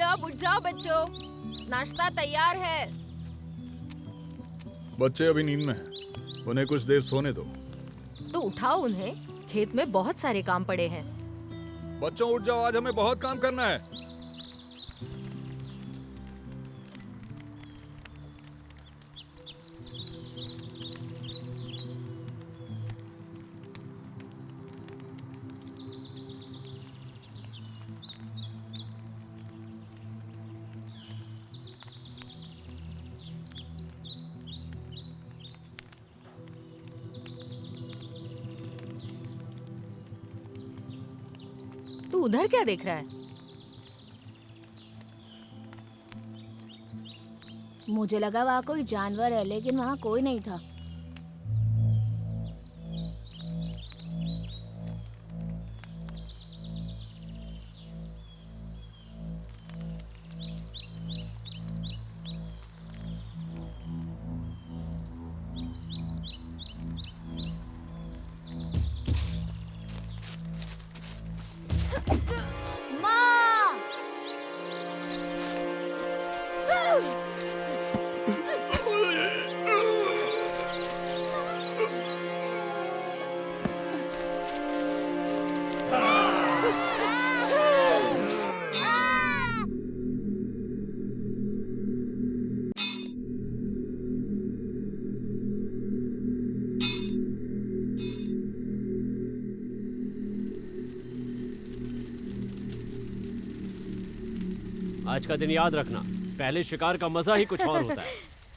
अब उठ जाओ बच्चों, नाश्ता तैयार है। बच्चे अभी नींद में हैं, उन्हें कुछ देर सोने दो। तो उठाओ उन्हें, खेत में बहुत सारे काम पड़े हैं। बच्चों उठ जाओ, आज हमें बहुत काम करना है। तू उधर क्या देख रहा है? मुझे लगा वहाँ कोई जानवर है, लेकिन वहाँ कोई नहीं था। माँ! आज का दिन याद रखना, पहले शिकार का मजा ही कुछ और होता है।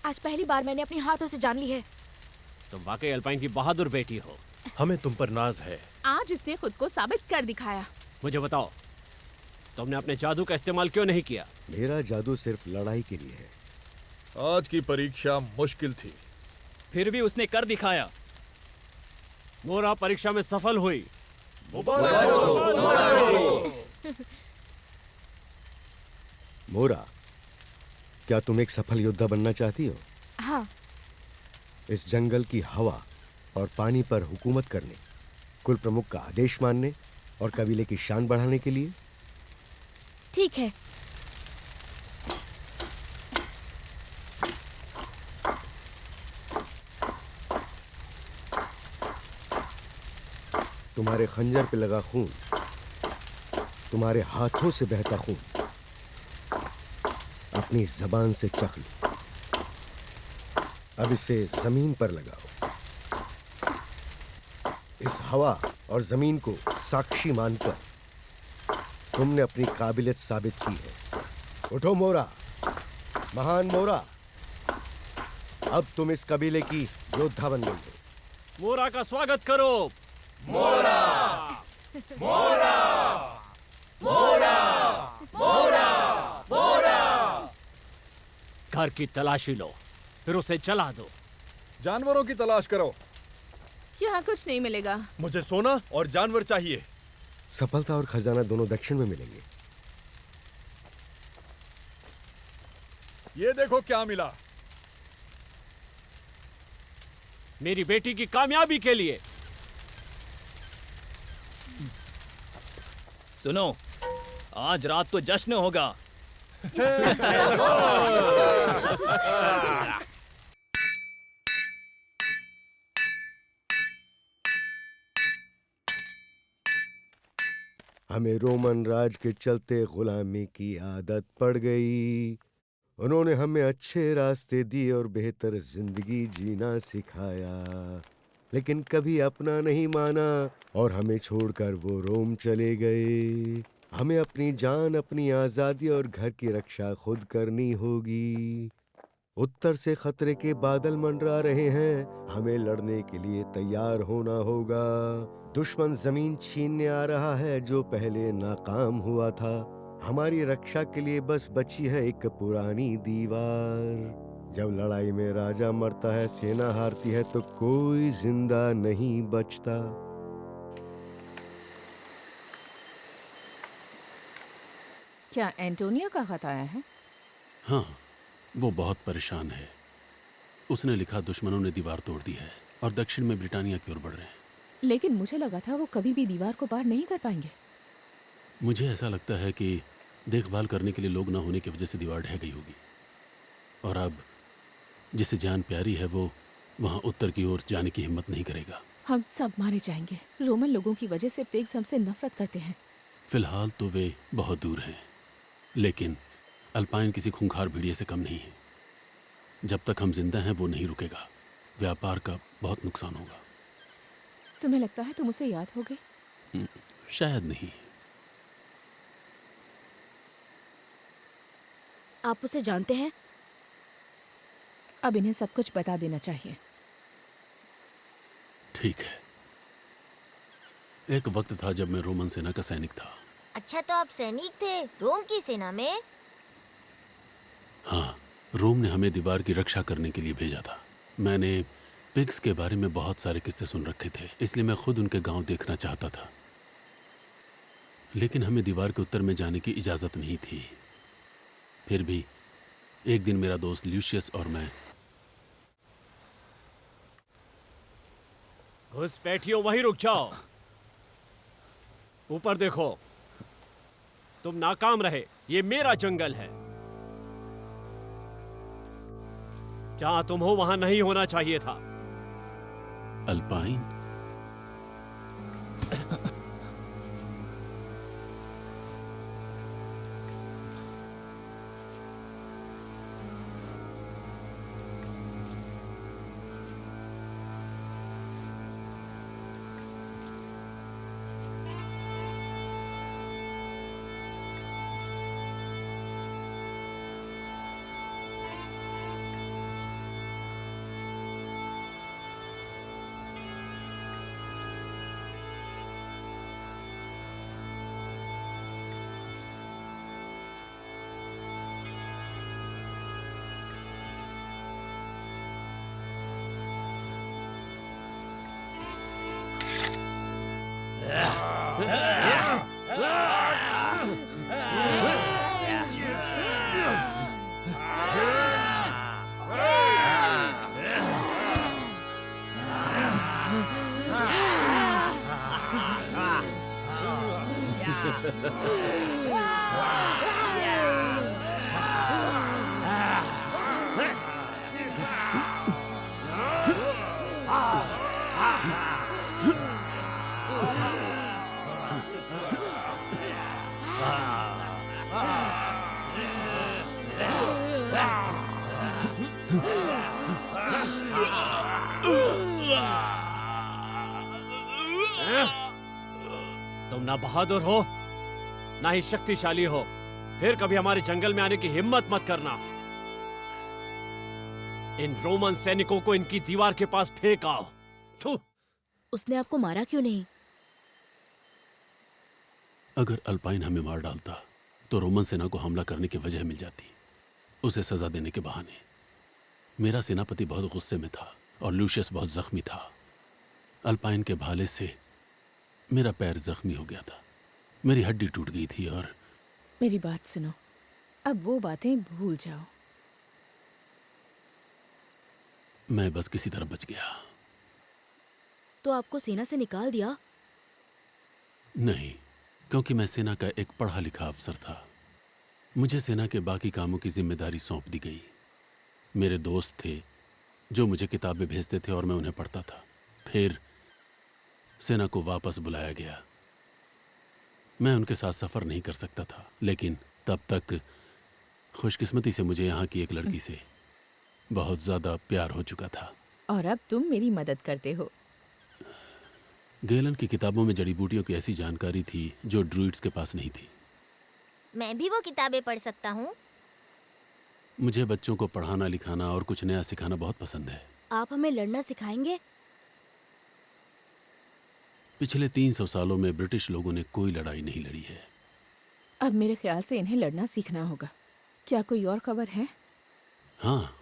आज पहली बार मैंने अपने हाथों से जान ली है। तुम वाकई अल्पाइन की बहादुर बेटी हो। हमें तुम पर नाज है। आज इसने खुद को साबित कर दिखाया। मुझे बताओ, तुमने अपने जादू का इस्तेमाल क्यों नहीं किया? मेरा जादू सिर्फ लड़ाई के लिए है। आज की परीक्षा मुश्किल थी, फिर भी उसने कर दिखाया। मोरा परीक्षा में सफल हुई। मोरा, क्या तुम एक सफल योद्धा बनना चाहती हो? हाँ। इस जंगल की हवा और पानी पर हुकूमत करने, कुल प्रमुख का आदेश मानने और कबीले की शान बढ़ाने के लिए? ठीक है। तुम्हारे खंजर पे लगा खून, तुम्हारे हाथों से बहता खून अपनी जबान से चख लो। अब इसे जमीन पर लगाओ। इस हवा और जमीन को साक्षी मानकर तुमने अपनी काबिलियत साबित की है। उठो मोरा, महान मोरा, अब तुम इस कबीले की योद्धा बन गई हो। मोरा का स्वागत करो। मोरा, मोरा, मोरा, मोरा, मोरा। घर की तलाशी लो, फिर उसे जला दो। जानवरों की तलाश करो। यहाँ कुछ नहीं मिलेगा। मुझे सोना और जानवर चाहिए। सफलता और खजाना दोनों दक्षिण में मिलेंगे। ये देखो क्या मिला। मेरी बेटी की कामयाबी के लिए। सुनो, आज रात तो जश्न होगा। हमें रोमन राज के चलते गुलामी की आदत पड़ गई। उन्होंने हमें अच्छे रास्ते दिए और बेहतर जिंदगी जीना सिखाया, लेकिन कभी अपना नहीं माना और हमें छोड़कर वो रोम चले गए। हमें अपनी जान, अपनी आजादी और घर की रक्षा खुद करनी होगी। उत्तर से खतरे के बादल मंडरा रहे हैं, हमें लड़ने के लिए तैयार होना होगा। दुश्मन जमीन छीनने आ रहा है जो पहले नाकाम हुआ था। हमारी रक्षा के लिए बस बची है एक पुरानी दीवार। जब लड़ाई में राजा मरता है, सेना हारती है, तो कोई जिंदा नहीं बचता। क्या एंटोनियो का खत आया है? हाँ, वो बहुत परेशान है। उसने लिखा दुश्मनों ने दीवार तोड़ दी है और दक्षिण में ब्रिटानिया की ओर बढ़ रहे हैं। लेकिन मुझे लगा था वो कभी भी दीवार को पार नहीं कर पाएंगे। मुझे ऐसा लगता है कि देखभाल करने के लिए लोग ना होने की वजह से दीवार ढह गई होगी। और अब जिसे जान प्यारी है वो वहाँ उत्तर की ओर जाने की हिम्मत नहीं करेगा। हम सब मारे जाएंगे। रोमन लोगों की वजह से पिग्स हमसे नफरत करते हैं। फिलहाल तो वे बहुत दूर हैं, लेकिन अल्पाइन किसी खूंखार भेड़िए से कम नहीं है। जब तक हम जिंदा हैं वो नहीं रुकेगा। व्यापार का बहुत नुकसान होगा। तुम्हें लगता है तुम उसे याद हो गए? शायद नहीं। आप उसे जानते हैं? अब इन्हें सब कुछ बता देना चाहिए। ठीक है। एक वक्त था जब मैं रोमन सेना का सैनिक था। अच्छा, तो आप सैनिक थे रोम की सेना में? हाँ, रोम ने हमें दीवार की रक्षा करने के लिए भेजा था। मैंने पिग्स के बारे में बहुत सारे किस्से सुन रखे थे, इसलिए मैं खुद उनके गांव देखना चाहता था। लेकिन हमें दीवार के उत्तर में जाने की इजाज़त नहीं थी। फिर भी एक दिन मेरा दोस्त ल्यूशियस और मैं घुसपैठियों वहीं रुक जाओ। ऊपर देखो। तुम नाकाम रहे। ये मेरा जंगल है। जहां तुम हो वहां नहीं होना चाहिए था। अल्पाइन। तुम ना बहादुर हो ना ही शक्तिशाली हो। फिर कभी हमारे जंगल में आने की हिम्मत मत करना। इन रोमन सैनिकों को इनकी दीवार के पास फेंक आओ। थू। उसने आपको मारा क्यों नहीं? अगर अल्पाइन हमें मार डालता तो रोमन सेना को हमला करने की वजह मिल जाती, उसे सजा देने के बहाने। मेरा सेनापति बहुत गुस्से में था और लूशियस बहुत जख्मी था। अल्पाइन के भाले से मेरा पैर जख्मी हो गया था, मेरी हड्डी टूट गई थी। और मेरी बात सुनो, अब वो बातें भूल जाओ। मैं बस किसी तरह बच गया। तो आपको सेना से निकाल दिया? नहीं, क्योंकि मैं सेना का एक पढ़ा लिखा अफसर था। मुझे सेना के बाकी कामों की जिम्मेदारी सौंप दी गई। मेरे दोस्त थे जो मुझे किताबें भेजते थे और मैं उन्हें पढ़ता था। फिर सेना को वापस बुलाया गया। मैं उनके साथ सफ़र नहीं कर सकता था, लेकिन तब तक खुशकिस्मती से मुझे यहाँ की एक लड़की से बहुत ज़्यादा प्यार हो चुका था। और अब तुम मेरी मदद करते हो। गेलन की किताबों में जड़ी बूटियों की ऐसी जानकारी थी जो ड्रूइड्स के पास नहीं थी। मैं भी वो किताबें पढ़ सकता हूँ? मुझे बच्चों को पढ़ाना लिखाना और कुछ नया सिखाना बहुत पसंद है। आप हमें लड़ना सिखाएंगे? पिछले 300 सालों में ब्रिटिश लोगों ने कोई लड़ाई नहीं लड़ी है। अब मेरे ख्याल से इन्हें लड़ना सीखना होगा। क्या कोई और खबर है? हाँ,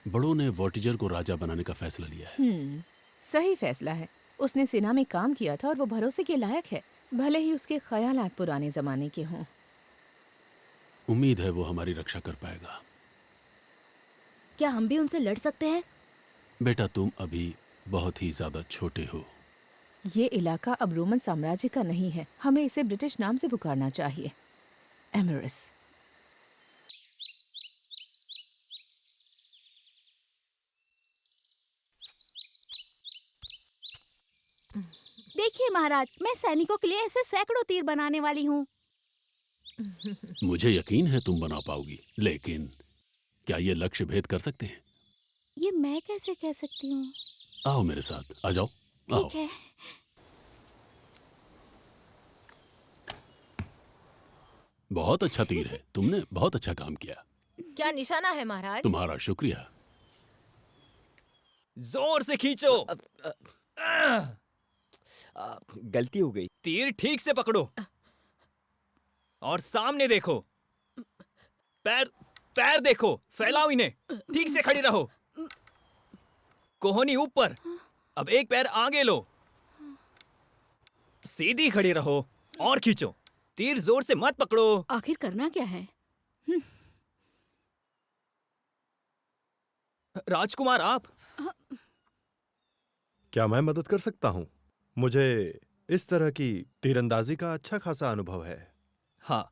बड़ों ने वॉटिजर को राजा बनाने का फैसला लिया है। सही फैसला है। उसने सेना में काम किया था और वो भरोसे के लायक है, भले ही उसके ख्यालात पुराने जमाने के हों। उम्मीद है वो हमारी रक्षा कर पाएगा। क्या हम भी उनसे लड़ सकते हैं? बेटा, तुम अभी बहुत ही ज्यादा छोटे हो। ये इलाका अब रोमन साम्राज्य का नहीं है। हमें इसे ब्रिटिश नाम से पुकारना चाहिए। एमरस। देखिए महाराज, मैं सैनिकों के लिए ऐसे सैकड़ों तीर बनाने वाली हूँ। मुझे यकीन है तुम बना पाओगी, लेकिन क्या ये लक्ष्य भेद कर सकते हैं? ये मैं कैसे कह सकती हूँ? आओ मेरे साथ, आ जाओ, आओ। ठीक है। बहुत अच्छा तीर है, तुमने बहुत अच्छा काम किया। क्या निशाना है महाराज? तुम्हारा शुक्रिया। जोर से खींचो। गलती हो गई। तीर ठीक से पकड़ो और सामने देखो। पैर पैर देखो, फैलाओ इन्हें। ठीक से खड़ी रहो। कोहनी ऊपर। अब एक पैर आगे लो। सीधी खड़ी रहो और खींचो। तीर जोर से मत पकड़ो। आखिर करना क्या है? राजकुमार, आप क्या मैं मदद कर सकता हूँ? मुझे इस तरह की तीरंदाजी का अच्छा खासा अनुभव है। हाँ,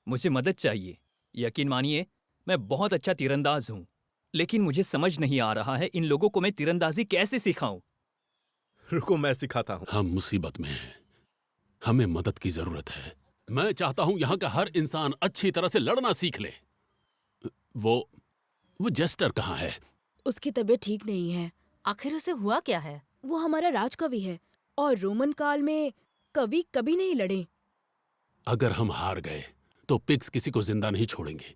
मुझे मदद चाहिए। यकीन मानिए, मैं बहुत अच्छा तीरंदाज हूँ, लेकिन मुझे समझ नहीं आ रहा है इन लोगों को मैं तीरंदाजी कैसे सिखाऊं। रुको, मैं सिखाता हूँ। हम मुसीबत में हैं, हमें मदद की जरूरत है। मैं चाहता हूं यहाँ का हर इंसान अच्छी तरह से लड़ना सीख ले। वो जेस्टर कहाँ है? उसकी तबीयत ठीक नहीं है। आखिर उसे हुआ क्या है? वो हमारा राजकवि है और रोमन काल में कवि कभी नहीं लड़े। अगर हम हार गए तो पिग्स किसी को जिंदा नहीं छोड़ेंगे।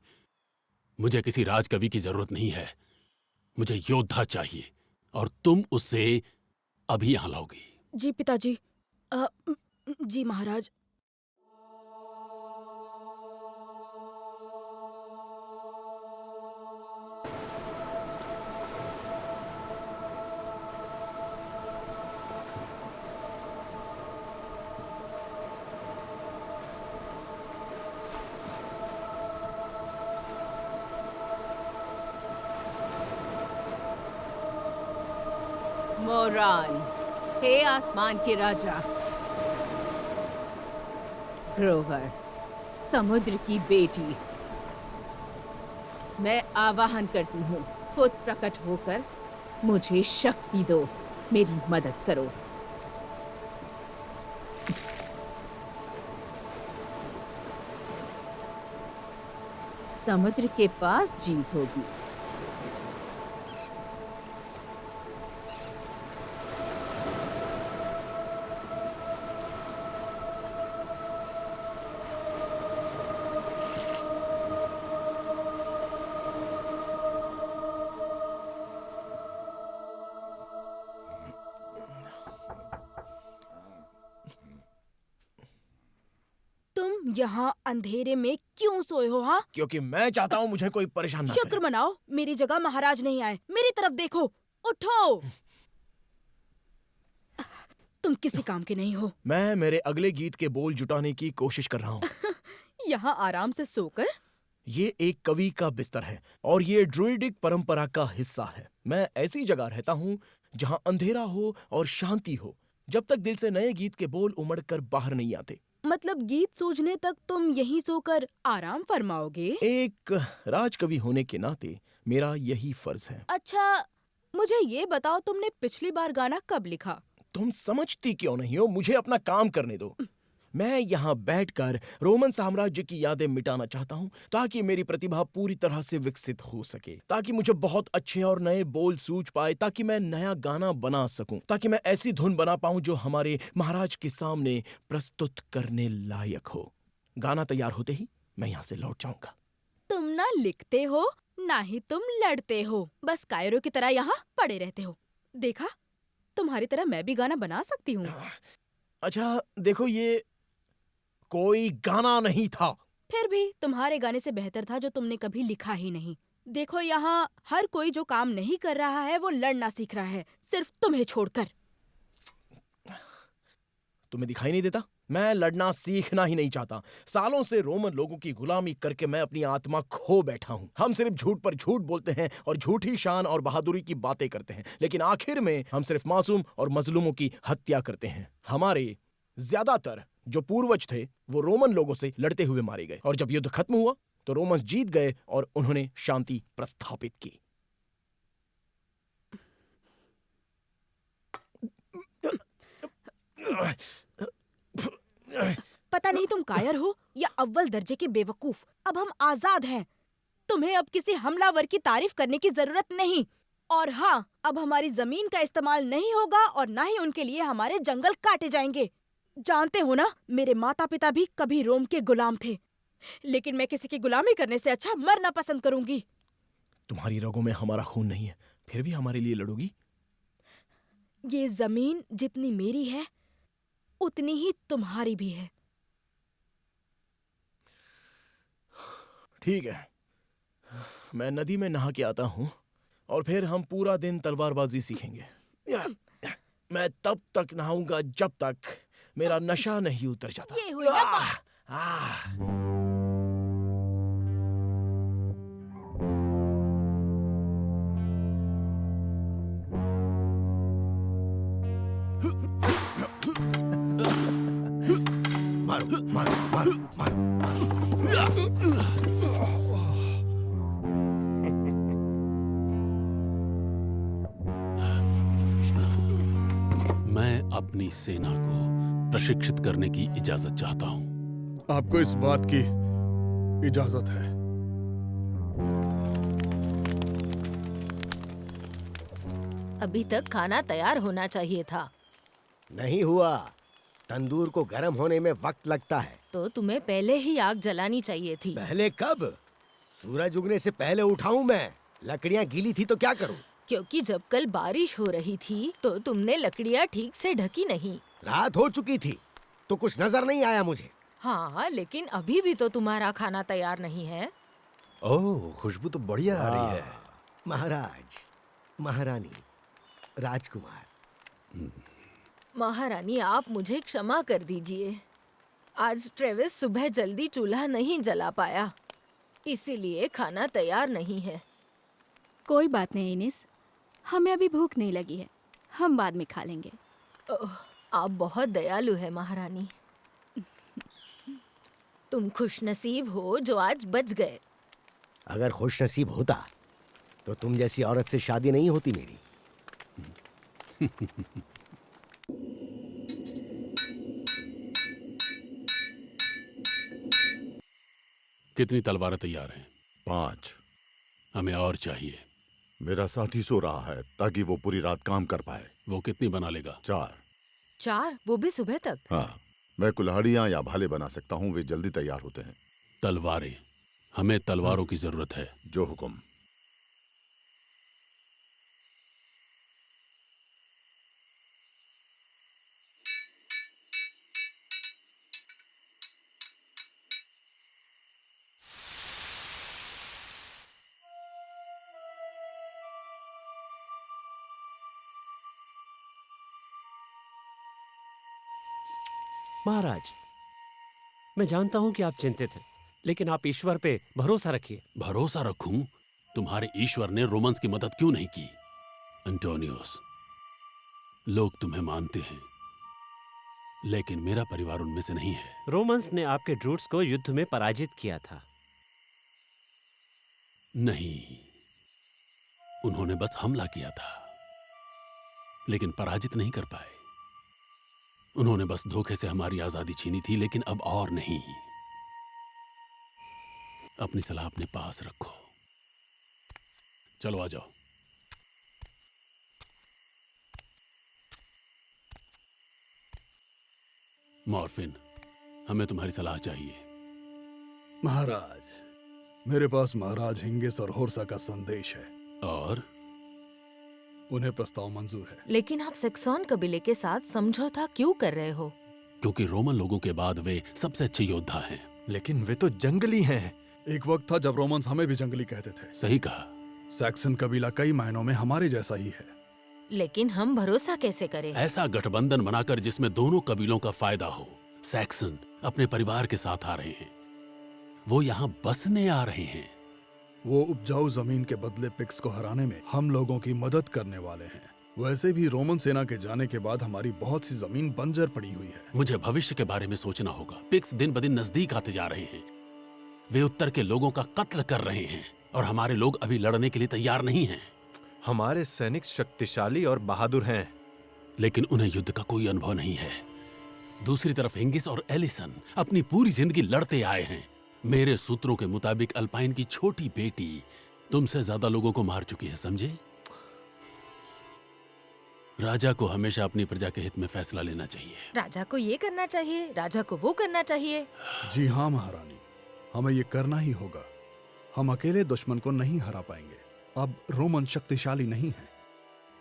मुझे किसी राजकवि की जरूरत नहीं है, मुझे योद्धा चाहिए, और तुम उससे अभी यहाँ लाओगी। जी पिताजी। जी महाराज। मोरान, हे आसमान के राजा। ग्रोवर, समुद्र की बेटी, मैं आवाहन करती हूँ, खुद प्रकट होकर मुझे शक्ति दो, मेरी मदद करो। समुद्र के पास जीत होगी। तुम यहाँ अंधेरे में क्यों सोए हो? हाँ, क्योंकि मैं चाहता हूँ मुझे कोई परेशान ना शुक्र करे। मनाओ, मेरी जगह महाराज नहीं आए। मेरी तरफ देखो, उठो। तुम किसी काम के नहीं हो। मैं मेरे अगले गीत के बोल जुटाने की कोशिश कर रहा हूँ। यहाँ आराम से सोकर? ये एक कवि का बिस्तर है और ये ड्रुइडिक परंपरा का हिस्सा है। मैं ऐसी जगह रहता हूँ जहाँ अंधेरा हो और शांति हो, जब तक दिल से नए गीत के बोल उमड़कर बाहर नहीं आते। मतलब गीत सूझने तक तुम यहीं सोकर आराम फरमाओगे? एक राजकवि होने के नाते मेरा यही फर्ज है। अच्छा, मुझे ये बताओ, तुमने पिछली बार गाना कब लिखा? तुम समझती क्यों नहीं हो? मुझे अपना काम करने दो। मैं यहाँ बैठकर रोमन साम्राज्य की यादें मिटाना चाहता हूँ, ताकि मेरी प्रतिभा पूरी तरह से विकसित हो सके, ताकि मुझे बहुत अच्छे और नए बोल सूझ पाए, ताकि मैं नया गाना बना सकूं, ताकि मैं ऐसी धुन बना पाऊं जो हमारे महाराज के सामने प्रस्तुत करने लायक हो। गाना तैयार होते ही मैं यहाँ से लौट जाऊंगा। तुम ना लिखते हो ना ही तुम लड़ते हो, बस कायरों की तरह यहाँ पड़े रहते हो। देखा, तुम्हारी तरह मैं भी गाना बना सकती हूँ। अच्छा देखो, ये कोई गाना नहीं था। फिर भी तुम्हारे गाने से बेहतर था जो तुमने कभी लिखा ही नहीं। देखो, यहाँ हर कोई जो काम नहीं कर रहा है वो लड़ना सीख रहा है, सिर्फ तुम्हें छोड़कर। तुम्हें दिखाई नहीं देता? मैं लड़ना सीखना ही नहीं चाहता। सालों से रोमन लोगों की गुलामी करके मैं अपनी आत्मा खो बैठा हूँ। हम सिर्फ झूठ पर झूठ बोलते हैं और झूठी शान और बहादुरी की बातें करते हैं, लेकिन आखिर में हम सिर्फ मासूम और मजलूमों की हत्या करते हैं। हमारे ज्यादातर जो पूर्वज थे वो रोमन लोगों से लड़ते हुए मारे गए, और जब युद्ध खत्म हुआ तो रोमन्स जीत गए और उन्होंने शांति प्रस्थापित की। पता नहीं तुम कायर हो या अव्वल दर्जे के बेवकूफ। अब हम आजाद हैं। तुम्हें अब किसी हमलावर की तारीफ करने की जरूरत नहीं। और हाँ, अब हमारी जमीन का इस्तेमाल नहीं होगा और ना ही उनके लिए हमारे जंगल काटे जाएंगे। जानते हो ना, मेरे माता पिता भी कभी रोम के गुलाम थे, लेकिन मैं किसी की गुलामी करने से अच्छा मरना पसंद करूंगी। तुम्हारी रगों में हमारा खून नहीं है, फिर भी हमारे लिए लड़ोगी? ये जमीन जितनी मेरी है उतनी ही तुम्हारी भी है। ठीक है, मैं नदी में नहा के आता हूँ और फिर हम पूरा दिन तलवारबाजी सीखेंगे। मैं तब तक नहाऊंगा जब तक मेरा नशा नहीं उतर जाता। ये हुई ना बात। मारो मारो मारो मारो। मैं अपनी सेना को प्रशिक्षित करने की इजाजत चाहता हूँ। आपको इस बात की इजाजत है? अभी तक खाना तैयार होना चाहिए था। नहीं हुआ, तंदूर को गर्म होने में वक्त लगता है। तो तुम्हें पहले ही आग जलानी चाहिए थी। पहले कब? सूरज उगने से पहले उठाऊं मैं? लकड़ियां गीली थी तो क्या करूं? क्योंकि जब कल बारिश हो रही थी तो तुमने लकड़ियाँ ठीक से ढकी नहीं। रात हो चुकी थी तो कुछ नजर नहीं आया मुझे। हाँ, लेकिन अभी भी तो तुम्हारा खाना तैयार नहीं है। ओह, खुशबू तो बढ़िया आ रही है। महाराज, महारानी, राजकुमार। महारानी, आप मुझे क्षमा कर दीजिए। आज ट्रेविस सुबह जल्दी चूल्हा नहीं जला पाया, इसीलिए खाना तैयार नहीं है। कोई बात नहीं इनिस, हमें अभी भूख नहीं लगी है, हम बाद में खा लेंगे। ओह, आप बहुत दयालु है महारानी। तुम खुशनसीब हो जो आज बच गए। अगर खुशनसीब होता तो तुम जैसी औरत से शादी नहीं होती मेरी। कितनी तलवारें तैयार हैं? 5। हमें और चाहिए। मेरा साथी सो रहा है ताकि वो पूरी रात काम कर पाए। वो कितनी बना लेगा? 4। 4? वो भी सुबह तक? हाँ, मैं कुल्हाड़ियाँ या भाले बना सकता हूँ, वे जल्दी तैयार होते हैं। तलवारें, हमें तलवारों की जरूरत है। जो हुक्म। महाराज, मैं जानता हूं कि आप चिंतित हैं, लेकिन आप ईश्वर पे भरोसा रखिए। भरोसा रखूं? तुम्हारे ईश्वर ने रोमन्स की मदद क्यों नहीं की? एंटोनियोस, लोग तुम्हें मानते हैं, लेकिन मेरा परिवार उनमें से नहीं है। रोमन्स ने आपके ड्रूट्स को युद्ध में पराजित किया था। नहीं, उन्होंने बस हमला किया था, लेकिन पराजित नहीं कर पाए। उन्होंने बस धोखे से हमारी आजादी छीनी थी, लेकिन अब और नहीं। अपनी सलाह अपने पास रखो। चलो आ जाओ। मॉर्फिन, हमें तुम्हारी सलाह चाहिए। महाराज, मेरे पास महाराज हिंगिस और होर्सा का संदेश है। और उन्हें प्रस्ताव मंजूर है। लेकिन आप सेक्सॉन कबीले के साथ समझौता क्यों कर रहे हो? क्योंकि रोमन लोगों के बाद वे सबसे अच्छे योद्धा हैं। लेकिन वे तो जंगली हैं। एक वक्त था जब रोमन्स हमें भी जंगली कहते थे। सही कहा। सैक्सन कबीला कई मायनों में हमारे जैसा ही है। लेकिन हम भरोसा कैसे करें? ऐसा गठबंधन बनाकर जिसमें दोनों कबीलों का फायदा हो। सैक्सन अपने परिवार के साथ आ रहे हैं, वो यहाँ बसने आ रहे हैं। वो उपजाऊ जमीन के बदले पिक्स को हराने में हम लोगों की मदद करने वाले हैं। वैसे भी रोमन सेना के जाने के बाद हमारी बहुत सी जमीन बंजर पड़ी हुई है। मुझे भविष्य के बारे में सोचना होगा। पिक्स दिन ब दिन नजदीक आते जा रहे हैं। वे उत्तर के लोगों का कत्ल कर रहे हैं और हमारे लोग अभी लड़ने के लिए तैयार नहीं हैं। हमारे सैनिक शक्तिशाली और बहादुर हैं, लेकिन उन्हें युद्ध का कोई अनुभव नहीं है। दूसरी तरफ हिंगिस और एलिसन अपनी पूरी जिंदगी लड़ते आए हैं। मेरे सूत्रों के मुताबिक अल्पाइन की छोटी बेटी तुमसे ज्यादा लोगों को मार चुकी है, समझे? राजा को हमेशा अपनी प्रजा के हित में फैसला लेना चाहिए। राजा को ये करना चाहिए, राजा को वो करना चाहिए। जी हाँ महारानी, हमें ये करना ही होगा। हम अकेले दुश्मन को नहीं हरा पाएंगे। अब रोमन शक्तिशाली नहीं है।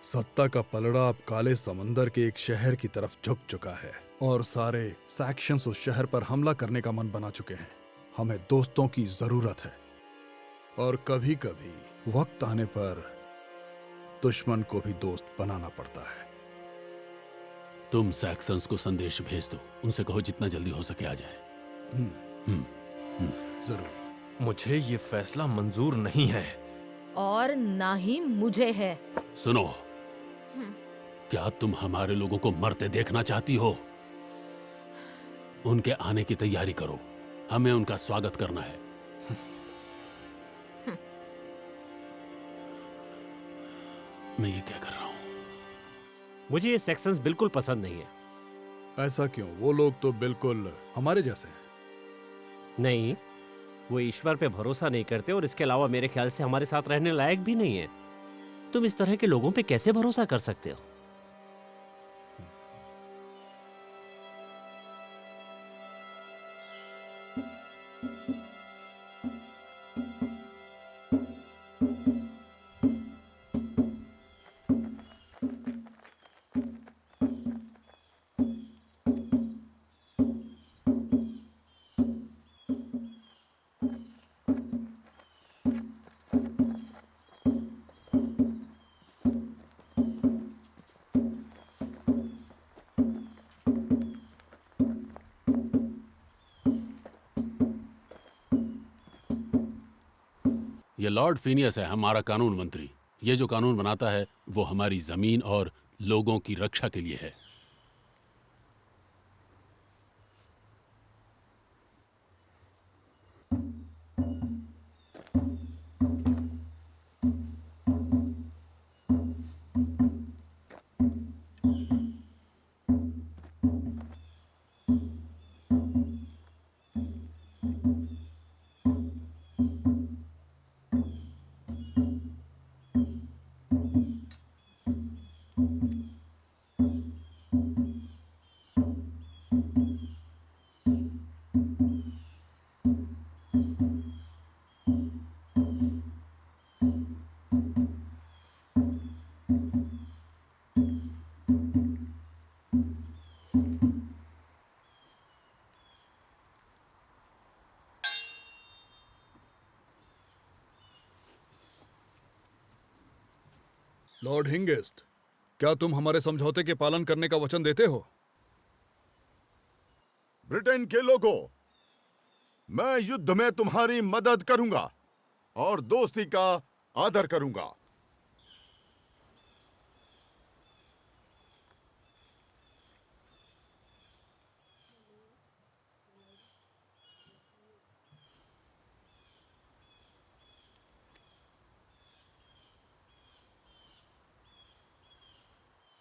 सत्ता का पलड़ा अब काले समंदर के एक शहर की तरफ झुक चुका है और सारे सैक्शंस उस शहर पर हमला करने का मन बना चुके हैं। हमें दोस्तों की जरूरत है और कभी कभी वक्त आने पर दुश्मन को भी दोस्त बनाना पड़ता है। तुम सैक्सन्स को संदेश भेज दो, उनसे कहो जितना जल्दी हो सके आ जाए। जरूर। मुझे ये फैसला मंजूर नहीं है। और ना ही मुझे है। सुनो, क्या तुम हमारे लोगों को मरते देखना चाहती हो? उनके आने की तैयारी करो, हमें उनका स्वागत करना है। मैं ये क्या कर रहा हूं? मुझे ये सेक्शंस बिल्कुल पसंद नहीं है। ऐसा क्यों? वो लोग तो बिल्कुल हमारे जैसे हैं। नहीं, वो ईश्वर पे भरोसा नहीं करते और इसके अलावा मेरे ख्याल से हमारे साथ रहने लायक भी नहीं है। तुम इस तरह के लोगों पे कैसे भरोसा कर सकते हो? ये लॉर्ड फीनियस है, हमारा कानून मंत्री। ये जो कानून बनाता है वो हमारी जमीन और लोगों की रक्षा के लिए है। लॉर्ड हिंगेस्ट, क्या तुम हमारे समझौते के पालन करने का वचन देते हो? ब्रिटेन के लोगों, मैं युद्ध में तुम्हारी मदद करूंगा और दोस्ती का आदर करूंगा।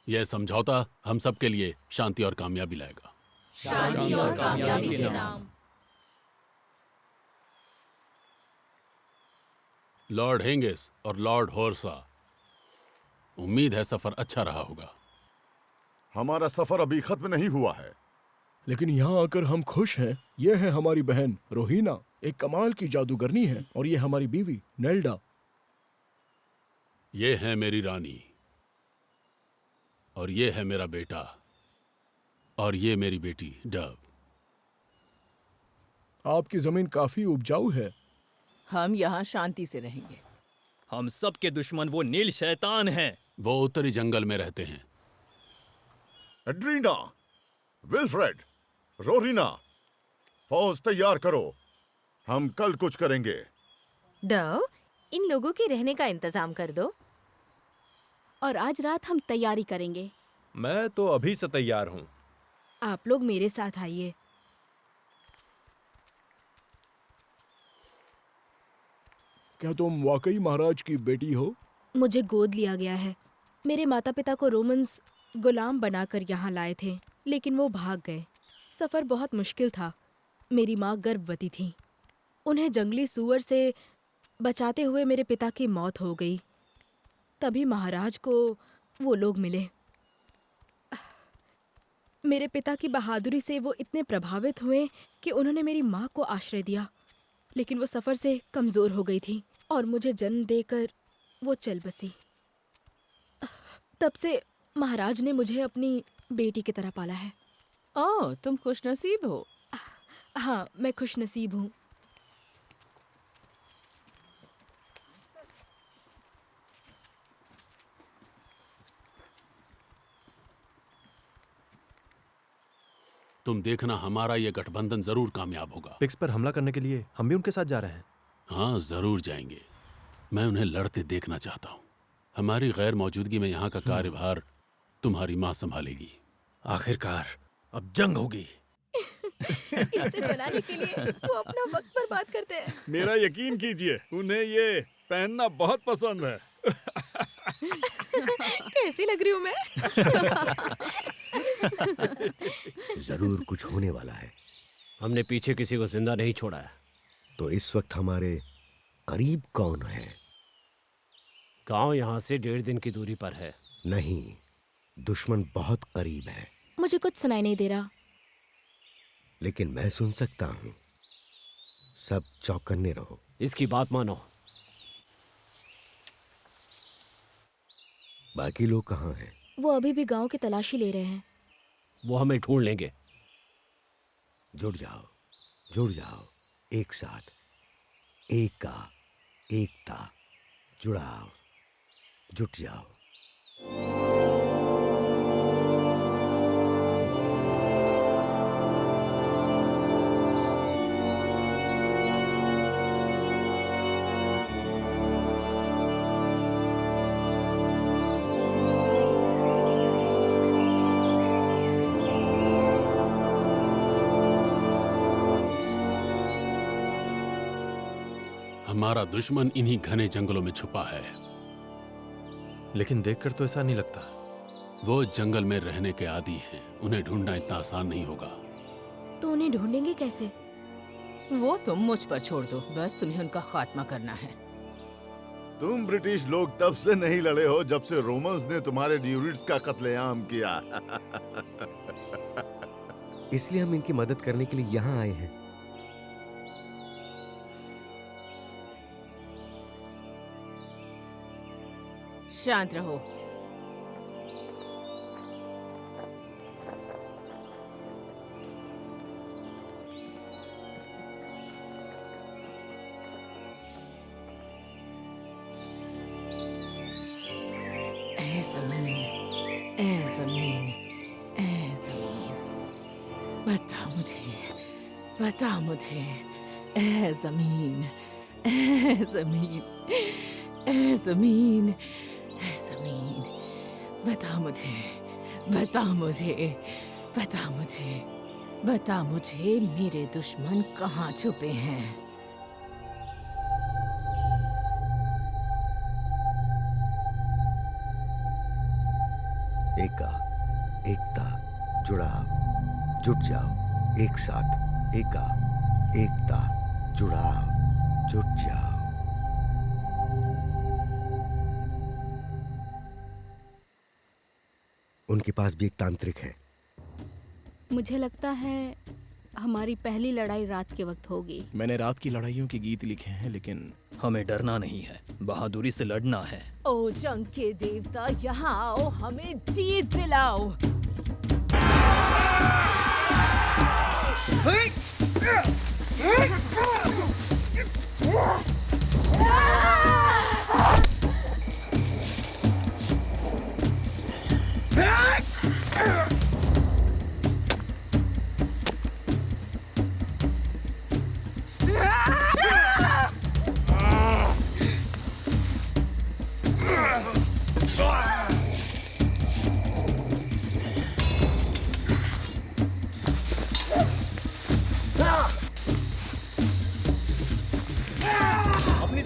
यह समझौता हम सब के लिए शांति और कामयाबी लाएगा। शांति और कामयाबी के नाम। लॉर्ड हेंगिस और लॉर्ड होर्सा, उम्मीद है सफर अच्छा रहा होगा। हमारा सफर अभी खत्म नहीं हुआ है, लेकिन यहाँ आकर हम खुश हैं। ये है हमारी बहन रोहिना, एक कमाल की जादूगरनी है, और ये हमारी बीवी नेल्डा। ये है मेरी रानी, और ये है मेरा बेटा, और ये मेरी बेटी डव। आपकी जमीन काफी उपजाऊ है। हम यहाँ शांति से रहेंगे। हम सब के दुश्मन वो नील शैतान हैं। वो उत्तरी जंगल में रहते हैं। एड्रीना, विल्फ्रेड, रोरिना, फौज तैयार करो, हम कल कुछ करेंगे। डव, इन लोगों के रहने का इंतजाम कर दो। और आज रात हम तैयारी करेंगे। मैं तो अभी से तैयार हूँ। आप लोग मेरे साथ आइए। क्या तुम वाकई महाराज की बेटी हो? मुझे गोद लिया गया है। मेरे माता पिता को रोमन्स गुलाम बनाकर यहाँ लाए थे, लेकिन वो भाग गए। सफ़र बहुत मुश्किल था। मेरी माँ गर्भवती थी। उन्हें जंगली सूअर से बचाते हुए मेरे पिता की मौत हो गई। तभी महाराज को वो लोग मिले। मेरे पिता की बहादुरी से वो इतने प्रभावित हुए कि उन्होंने मेरी माँ को आश्रय दिया, लेकिन वो सफ़र से कमज़ोर हो गई थी और मुझे जन्म देकर वो चल बसी। तब से महाराज ने मुझे अपनी बेटी की तरह पाला है। ओह, तुम खुशनसीब हो। हाँ, मैं खुशनसीब हूँ। तुम देखना, हमारा ये गठबंधन जरूर कामयाब होगा। पिग्स पर हमला करने के लिए हम भी उनके साथ जा रहे हैं। हाँ, जरूर जाएंगे। मैं उन्हें लड़ते देखना चाहता हूँ। हमारी गैर मौजूदगी में यहाँ का कार्यभार तुम्हारी माँ संभालेगी। आखिरकार अब जंग होगी। इसे बनाने के लिए वो अपना वक्त बर्बाद करते हैं। मेरा यकीन कीजिए, उन्हें ये पहनना बहुत पसंद है। कैसी लग रही हूँ मैं? जरूर कुछ होने वाला है। हमने पीछे किसी को जिंदा नहीं छोड़ा है। तो इस वक्त हमारे करीब कौन है? गांव यहाँ से 1.5 दिन की दूरी पर है। नहीं, दुश्मन बहुत करीब है। मुझे कुछ सुनाई नहीं दे रहा। लेकिन मैं सुन सकता हूँ। सब चौकन्ने रहो। इसकी बात मानो। बाकी लोग कहाँ हैं? वो अभी भी गांव की तलाशी ले रहे हैं। वो हमें ढूंढ लेंगे। जुड़ जाओ, जुड़ जाओ, एक साथ। एक का एकता, जुड़ाव, जुट जाओ। हमारा दुश्मन इन्हीं घने जंगलों में छुपा है। लेकिन देखकर तो ऐसा नहीं लगता। वो जंगल में रहने के आदी हैं। उन्हें ढूंढना इतना आसान नहीं होगा। तो उन्हें ढूंढेंगे कैसे? वो तुम मुझ पर छोड़ दो, बस तुम्हें उनका खात्मा करना है। तुम ब्रिटिश लोग तब से नहीं लड़े हो जब से रोमन्स ने तुम्हारे ड्यूरिट्स का कत्लेआम किया। इसलिए हम इनकी मदद करने के लिए यहाँ आए हैं। शांत रहो। ऐ ज़मीन, ऐ ज़मीन, ऐ ज़मीन, बता मुझे, बता मुझे, ऐ ज़मीन, ऐ ज़मीन, ऐ ज़मीन, ऐ ज़मीन, बता मुझे, बता मुझे, बता मुझे, बता मुझे मेरे दुश्मन कहाँ छुपे हैं। एका, एकता, जुड़ाव, जुट जाओ, एक साथ। एका, एकता, जुड़ाव, जुट जाओ। उनके पास भी एक तांत्रिक है। मुझे लगता है हमारी पहली लड़ाई रात के वक्त होगी। मैंने रात की लड़ाइयों के गीत लिखे हैं, लेकिन हमें डरना नहीं है, बहादुरी से लड़ना है। ओ जंग के देवता, यहाँ आओ, हमें जीत दिलाओ।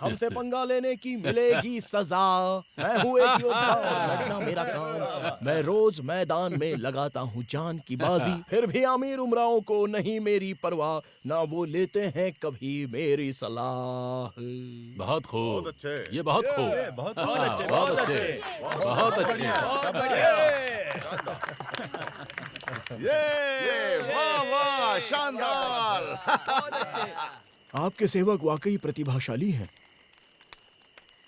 हमसे पंगा लेने की मिलेगी सजा। मैं हूँ एक योद्धा और लड़ना मेरा काम। मैं रोज मैदान में लगाता हूँ जान की बाजी, फिर भी अमीर उमराओं को नहीं मेरी परवाह, ना वो लेते हैं कभी मेरी सलाह। बहुत खूब, बहुत अच्छे। ये बहुत खूब, ये बहुत अच्छे, बहुत अच्छे, बहुत अच्छे। ये वाह वाह, शानदार। आपके सेवक वाकई प्रतिभाशाली हैं।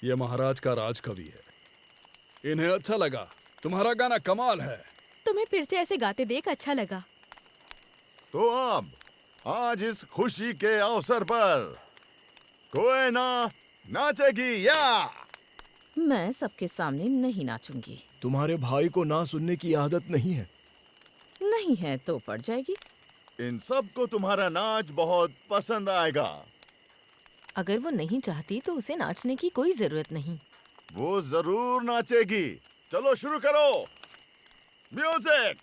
ये महाराज का राजकवि है, इन्हें अच्छा लगा। तुम्हारा गाना कमाल है। तुम्हें फिर से ऐसे गाते देख अच्छा लगा। तो अब आज इस खुशी के अवसर पर कोई ना नाचेगी या? मैं सबके सामने नहीं नाचूंगी। तुम्हारे भाई को ना सुनने की आदत नहीं है। नहीं है तो पड़ जाएगी। इन सबको तुम्हारा नाच बहुत पसंद आएगा। अगर वो नहीं चाहती तो उसे नाचने की कोई जरूरत नहीं। वो जरूर नाचेगी। चलो शुरू करो, म्यूजिक।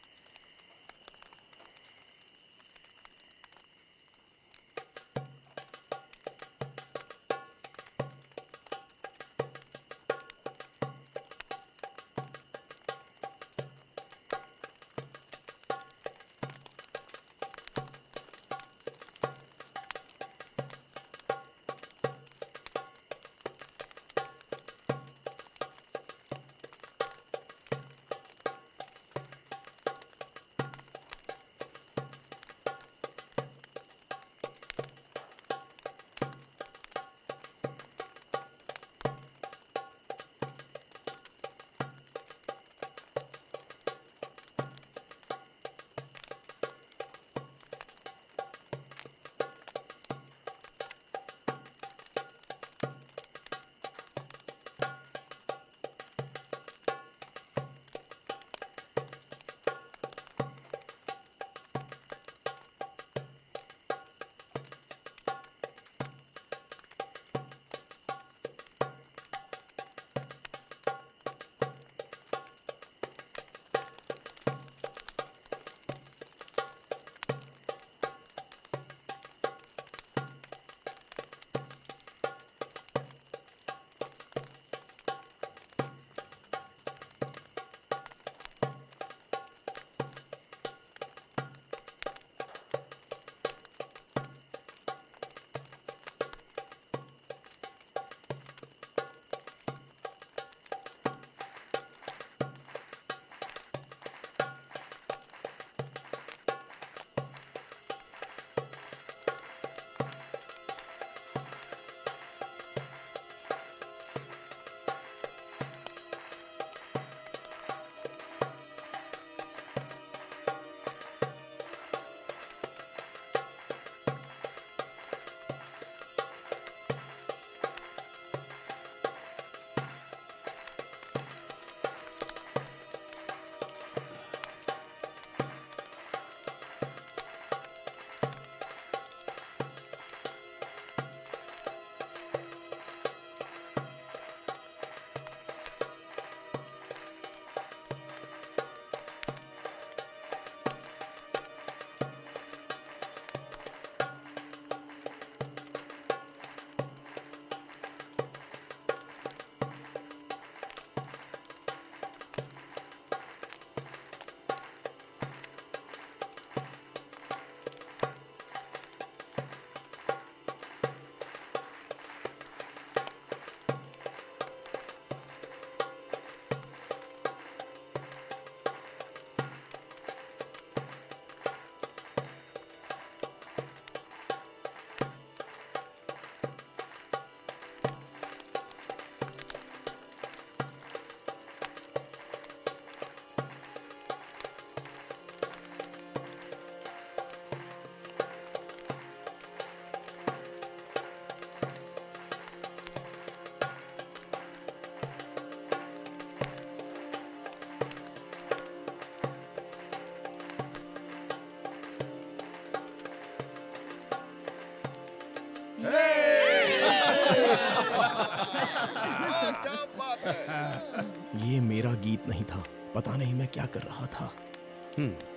ये मेरा गीत नहीं था। पता नहीं मैं क्या कर रहा था।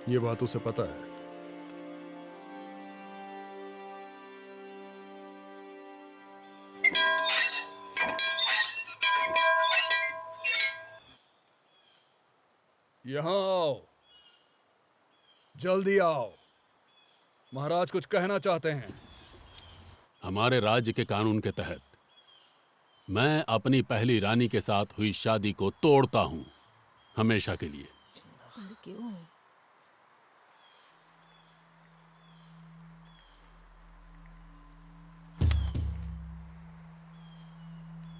ये बात उसे पता है। यहाँ आओ, जल्दी आओ। महाराज कुछ कहना चाहते हैं। हमारे राज्य के कानून के तहत मैं अपनी पहली रानी के साथ हुई शादी को तोड़ता हूं, हमेशा के लिए। क्यों?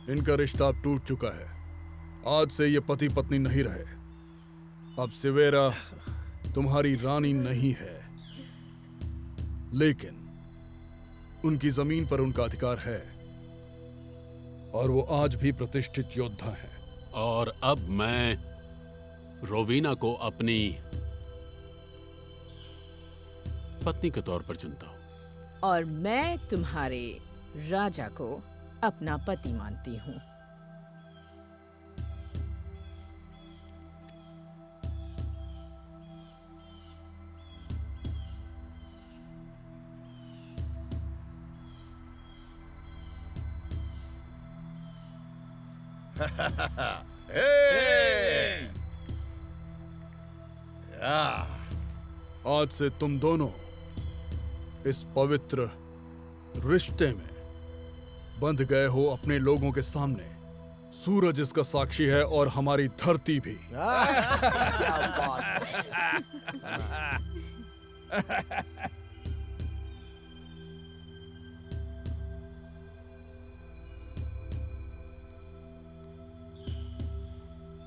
इनका रिश्ता अब टूट चुका है। आज से ये पति पत्नी नहीं रहे। अब सिवेरा तुम्हारी रानी नहीं है, लेकिन उनकी जमीन पर उनका अधिकार है और वो आज भी प्रतिष्ठित योद्धा है। और अब मैं रोवीना को अपनी पत्नी के तौर पर चुनता हूं। और मैं तुम्हारे राजा को अपना पति मानती हूँ। आज से तुम दोनों इस पवित्र रिश्ते में बंध गए हो अपने लोगों के सामने। सूरज इसका साक्षी है और हमारी धरती भी। क्या बात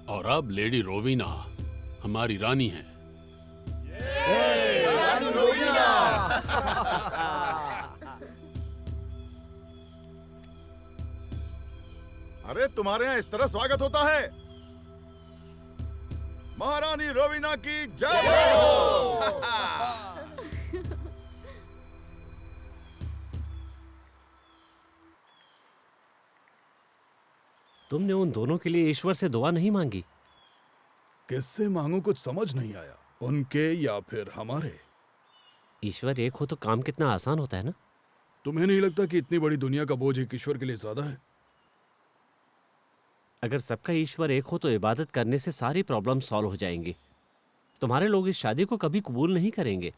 और अब लेडी रोवीना हमारी रानी है। रानी रोवीना! अरे तुम्हारे यहाँ इस तरह स्वागत होता है? महारानी रोवीना की जय हो! तुमने उन दोनों के लिए ईश्वर से दुआ नहीं मांगी? किससे मांगू, कुछ समझ नहीं आया। उनके या फिर हमारे? ईश्वर एक हो तो काम कितना आसान होता है ना। तुम्हें नहीं लगता कि इतनी बड़ी दुनिया का बोझ एक ईश्वर के लिए ज्यादा है? अगर सबका ईश्वर एक हो तो इबादत करने से सारी प्रॉब्लम सॉल्व हो जाएंगी। तुम्हारे लोग इस शादी को कभी कबूल नहीं करेंगे।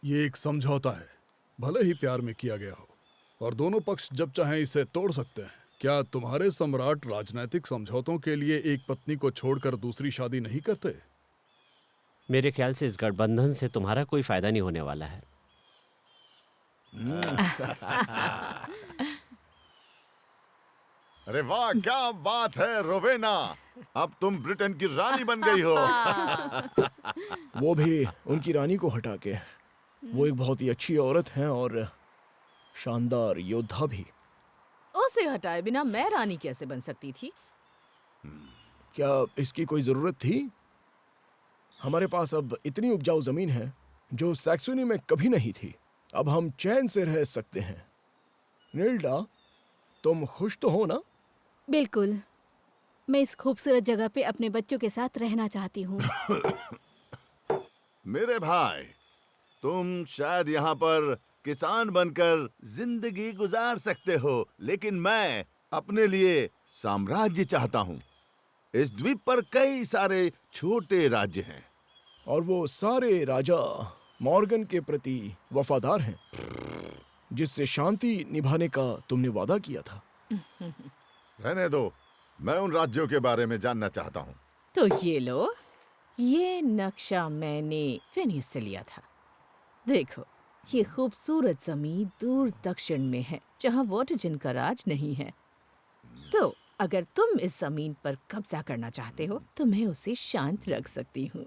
ये एक समझौता है, भले ही प्यार में किया गया हो, और दोनों पक्ष जब चाहें इसे तोड़ सकते हैं। क्या तुम्हारे सम्राट राजनीतिक समझौतों के लिए एक पत्नी को छोड़कर दूसरी शादी नहीं करते? मेरे ख्याल से इस गठबंधन से तुम्हारा कोई फायदा नहीं होने वाला है। अरे वाह, क्या बात है रोवेना! अब तुम ब्रिटेन की रानी बन गई हो। वो भी उनकी रानी को हटा के। वो एक बहुत ही अच्छी औरत हैं और शानदार योद्धा भी। उसे हटाए बिना मैं रानी कैसे बन सकती थी? क्या इसकी कोई जरूरत थी? हमारे पास अब इतनी उपजाऊ जमीन है जो सैक्सोनी में कभी नहीं थी। अब हम चैन से रह सकते हैं। निल्डा, तुम खुश तो हो ना? बिल्कुल। मैं इस खूबसूरत जगह पे अपने बच्चों के साथ रहना चाहती हूँ। मेरे भाई, तुम शायद यहाँ पर किसान बनकर जिंदगी गुजार सकते हो, लेकिन मैं अपने लिए साम्राज्य चाहता हूँ। इस द्वीप पर कई सारे छोटे राज्य हैं और वो सारे राजा मॉर्गन के प्रति वफादार हैं, जिससे शांति निभाने का तुमने वादा किया था। रहने दो, मैं उन राज्यों के बारे में जानना चाहता हूँ। तो ये लो, ये नक्शा मैंने फिनिस से लिया था। देखो, ये खूबसूरत जमीन दूर दक्षिण में है, जहाँ वॉटरजिन का राज नहीं है। तो अगर तुम इस जमीन पर कब्जा करना चाहते हो तो मैं उसे शांत रख सकती हूँ।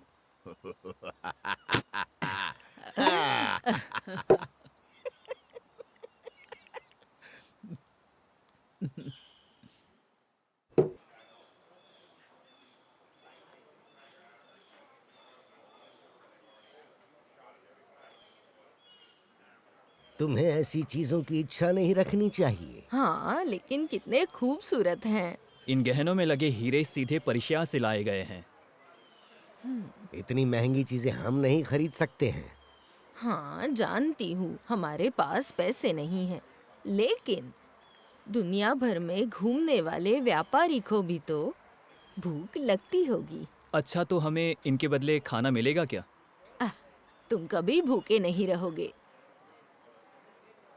तुम्हें ऐसी चीजों की इच्छा नहीं रखनी चाहिए। हाँ, लेकिन कितने खूबसूरत हैं। इन गहनों में लगे हीरे सीधे पर्शिया से लाए गए हैं। इतनी महंगी चीजें हम नहीं खरीद सकते हैं। हाँ, जानती हूँ हमारे पास पैसे नहीं हैं, लेकिन दुनिया भर में घूमने वाले व्यापारी को भी तो भूख लगती होगी। अच्छा, तो हमें इनके बदले खाना मिलेगा क्या? तुम कभी भूखे नहीं रहोगे।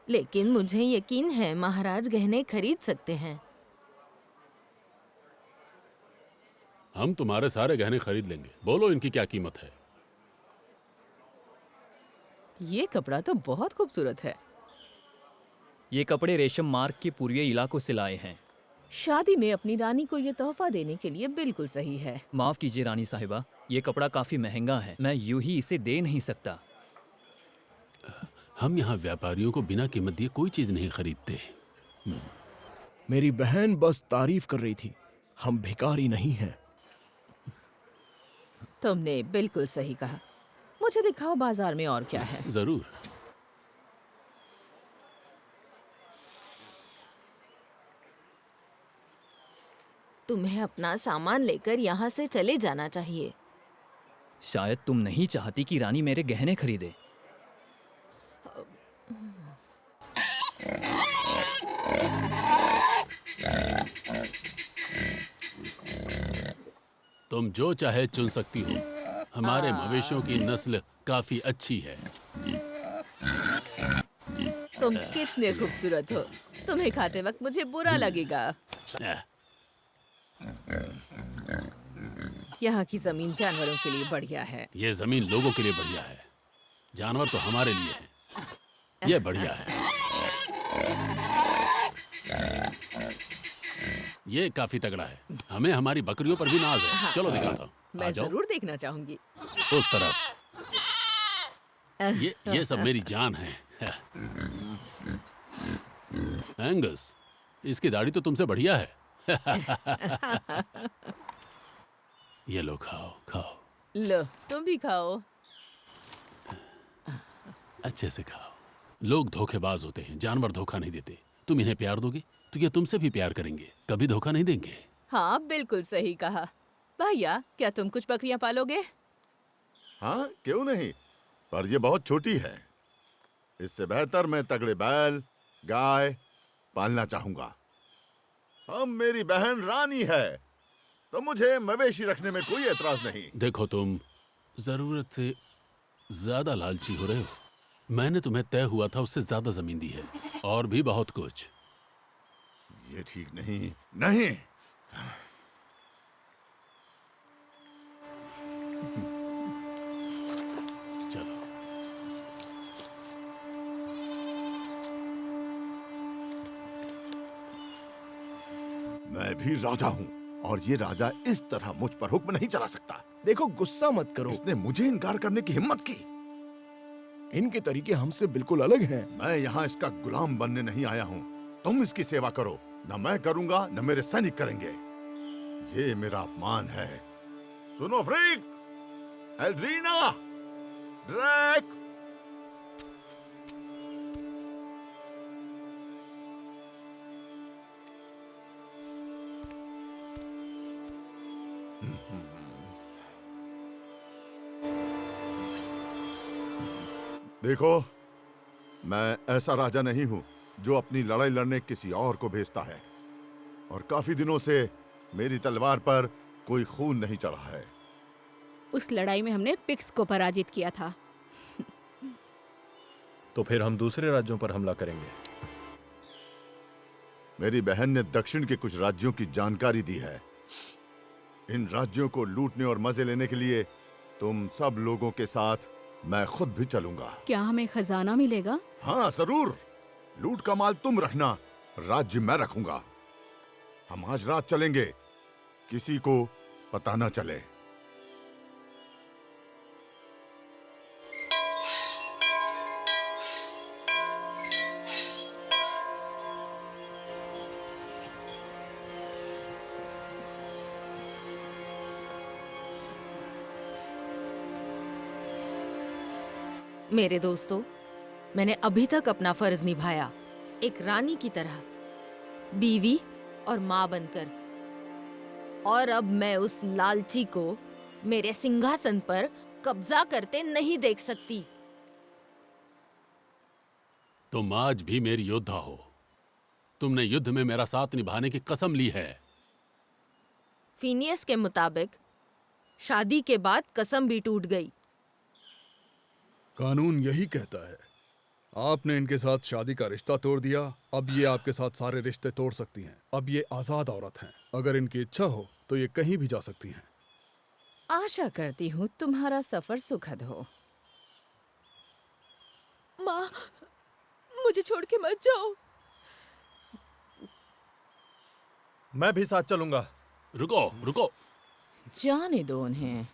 लेकिन मुझे यकीन है महाराज गहने खरीद सकते हैं। हम तुम्हारे सारे गहने खरीद लेंगे। बोलो इनकी क्या कीमत है? ये कपड़ा तो बहुत खूबसूरत है। ये कपड़े रेशम मार्ग के पूर्वी इलाकों से लाए हैं। शादी में अपनी रानी को ये तोहफा देने के लिए बिल्कुल सही है। माफ कीजिए रानी साहिबा, ये कपड़ा काफी महंगा है, मैं यूं ही इसे दे नहीं सकता। हम यहाँ व्यापारियों को बिना कीमत दिए कोई चीज नहीं खरीदते। मेरी बहन बस तारीफ कर रही थी, हम भिखारी नहीं हैं। तुमने बिल्कुल सही कहा। मुझे दिखाओ बाजार में और क्या है। जरूर। तुम्हें अपना सामान लेकर यहाँ से चले जाना चाहिए। शायद तुम नहीं चाहती कि रानी मेरे गहने खरीदे। तुम जो चाहे चुन सकती हो। हमारे मवेशियों की नस्ल काफी अच्छी है। तुम कितने खूबसूरत हो। तुम्हें खाते वक्त मुझे बुरा लगेगा। यहाँ की जमीन जानवरों के लिए बढ़िया है। ये जमीन लोगों के लिए बढ़िया है। जानवर तो हमारे लिए हैं। ये बढ़िया है। ये काफी तगड़ा है। हमें हमारी बकरियों पर भी नाज है। चलो दिखाता हूँ। मैं जरूर देखना चाहूंगी। उस तरफ। ये सब मेरी जान है। एंगस, इसकी दाढ़ी तो तुमसे बढ़िया है। ये लो, खाओ खाओ। लो, तुम भी खाओ। अच्छे से खाओ। लोग धोखेबाज होते हैं, जानवर धोखा नहीं देते। तुम इन्हें प्यार दोगे तो ये तुमसे भी प्यार करेंगे, कभी धोखा नहीं देंगे। हाँ, बिल्कुल सही कहा। भैया, क्या तुम कुछ बकरियां पालोगे? हाँ, क्यों नहीं, पर ये बहुत छोटी है। इससे बेहतर मैं तगड़े बैल, गाय पालना चाहूंगा। अब मेरी बहन रानी है तो मुझे मवेशी रखने में कोई एतराज नहीं। देखो, तुम जरूरत से ज्यादा लालची हो रहे हो। मैंने तुम्हें तय हुआ था उससे ज्यादा जमीन दी है, और भी बहुत कुछ। ये ठीक नहीं। नहीं, चलो। मैं भी राजा हूँ और ये राजा इस तरह मुझ पर हुक्म नहीं चला सकता। देखो, गुस्सा मत करो। इसने मुझे इनकार करने की हिम्मत की। इनके तरीके हमसे बिल्कुल अलग हैं। मैं यहाँ इसका गुलाम बनने नहीं आया हूँ। तुम इसकी सेवा करो। न मैं करूंगा न मेरे सैनिक करेंगे। ये मेरा अपमान है। सुनो फ्रीक, एल्ड्रीना, ड्रैक। देखो, मैं ऐसा राजा नहीं हूं जो अपनी लड़ाई लड़ने किसी और को भेजता है, और काफी दिनों से मेरी तलवार पर कोई खून नहीं चढ़ा है। उस लड़ाई में हमने पिक्स को पराजित किया था। तो फिर हम दूसरे राज्यों पर हमला करेंगे। मेरी बहन ने दक्षिण के कुछ राज्यों की जानकारी दी है। इन राज्यों को लूटने और मजे लेने के लिए तुम सब लोगों के साथ मैं खुद भी चलूंगा। क्या हमें खजाना मिलेगा? हाँ जरूर। लूट का माल तुम रखना, राज्य मैं रखूंगा। हम आज रात चलेंगे, किसी को पता ना चले। मेरे दोस्तों, मैंने अभी तक अपना फर्ज निभाया, एक रानी की तरह, बीवी और माँ बनकर। और अब मैं उस लालची को मेरे सिंहासन पर कब्जा करते नहीं देख सकती। तुम आज भी मेरी योद्धा हो। तुमने युद्ध में मेरा साथ निभाने की कसम ली है। फिनियस के मुताबिक शादी के बाद कसम भी टूट गई। कानून यही कहता है। आपने इनके साथ शादी का रिश्ता तोड़ दिया, अब ये आपके साथ सारे रिश्ते तोड़ सकती हैं। अब ये आजाद औरत हैं। अगर इनकी इच्छा हो तो ये कहीं भी जा सकती हैं। आशा करती हूँ तुम्हारा सफर सुखद हो। माँ, मुझे छोड़ के मत जाओ। मैं भी साथ चलूंगा। रुको रुको, जाने दो उन्हें।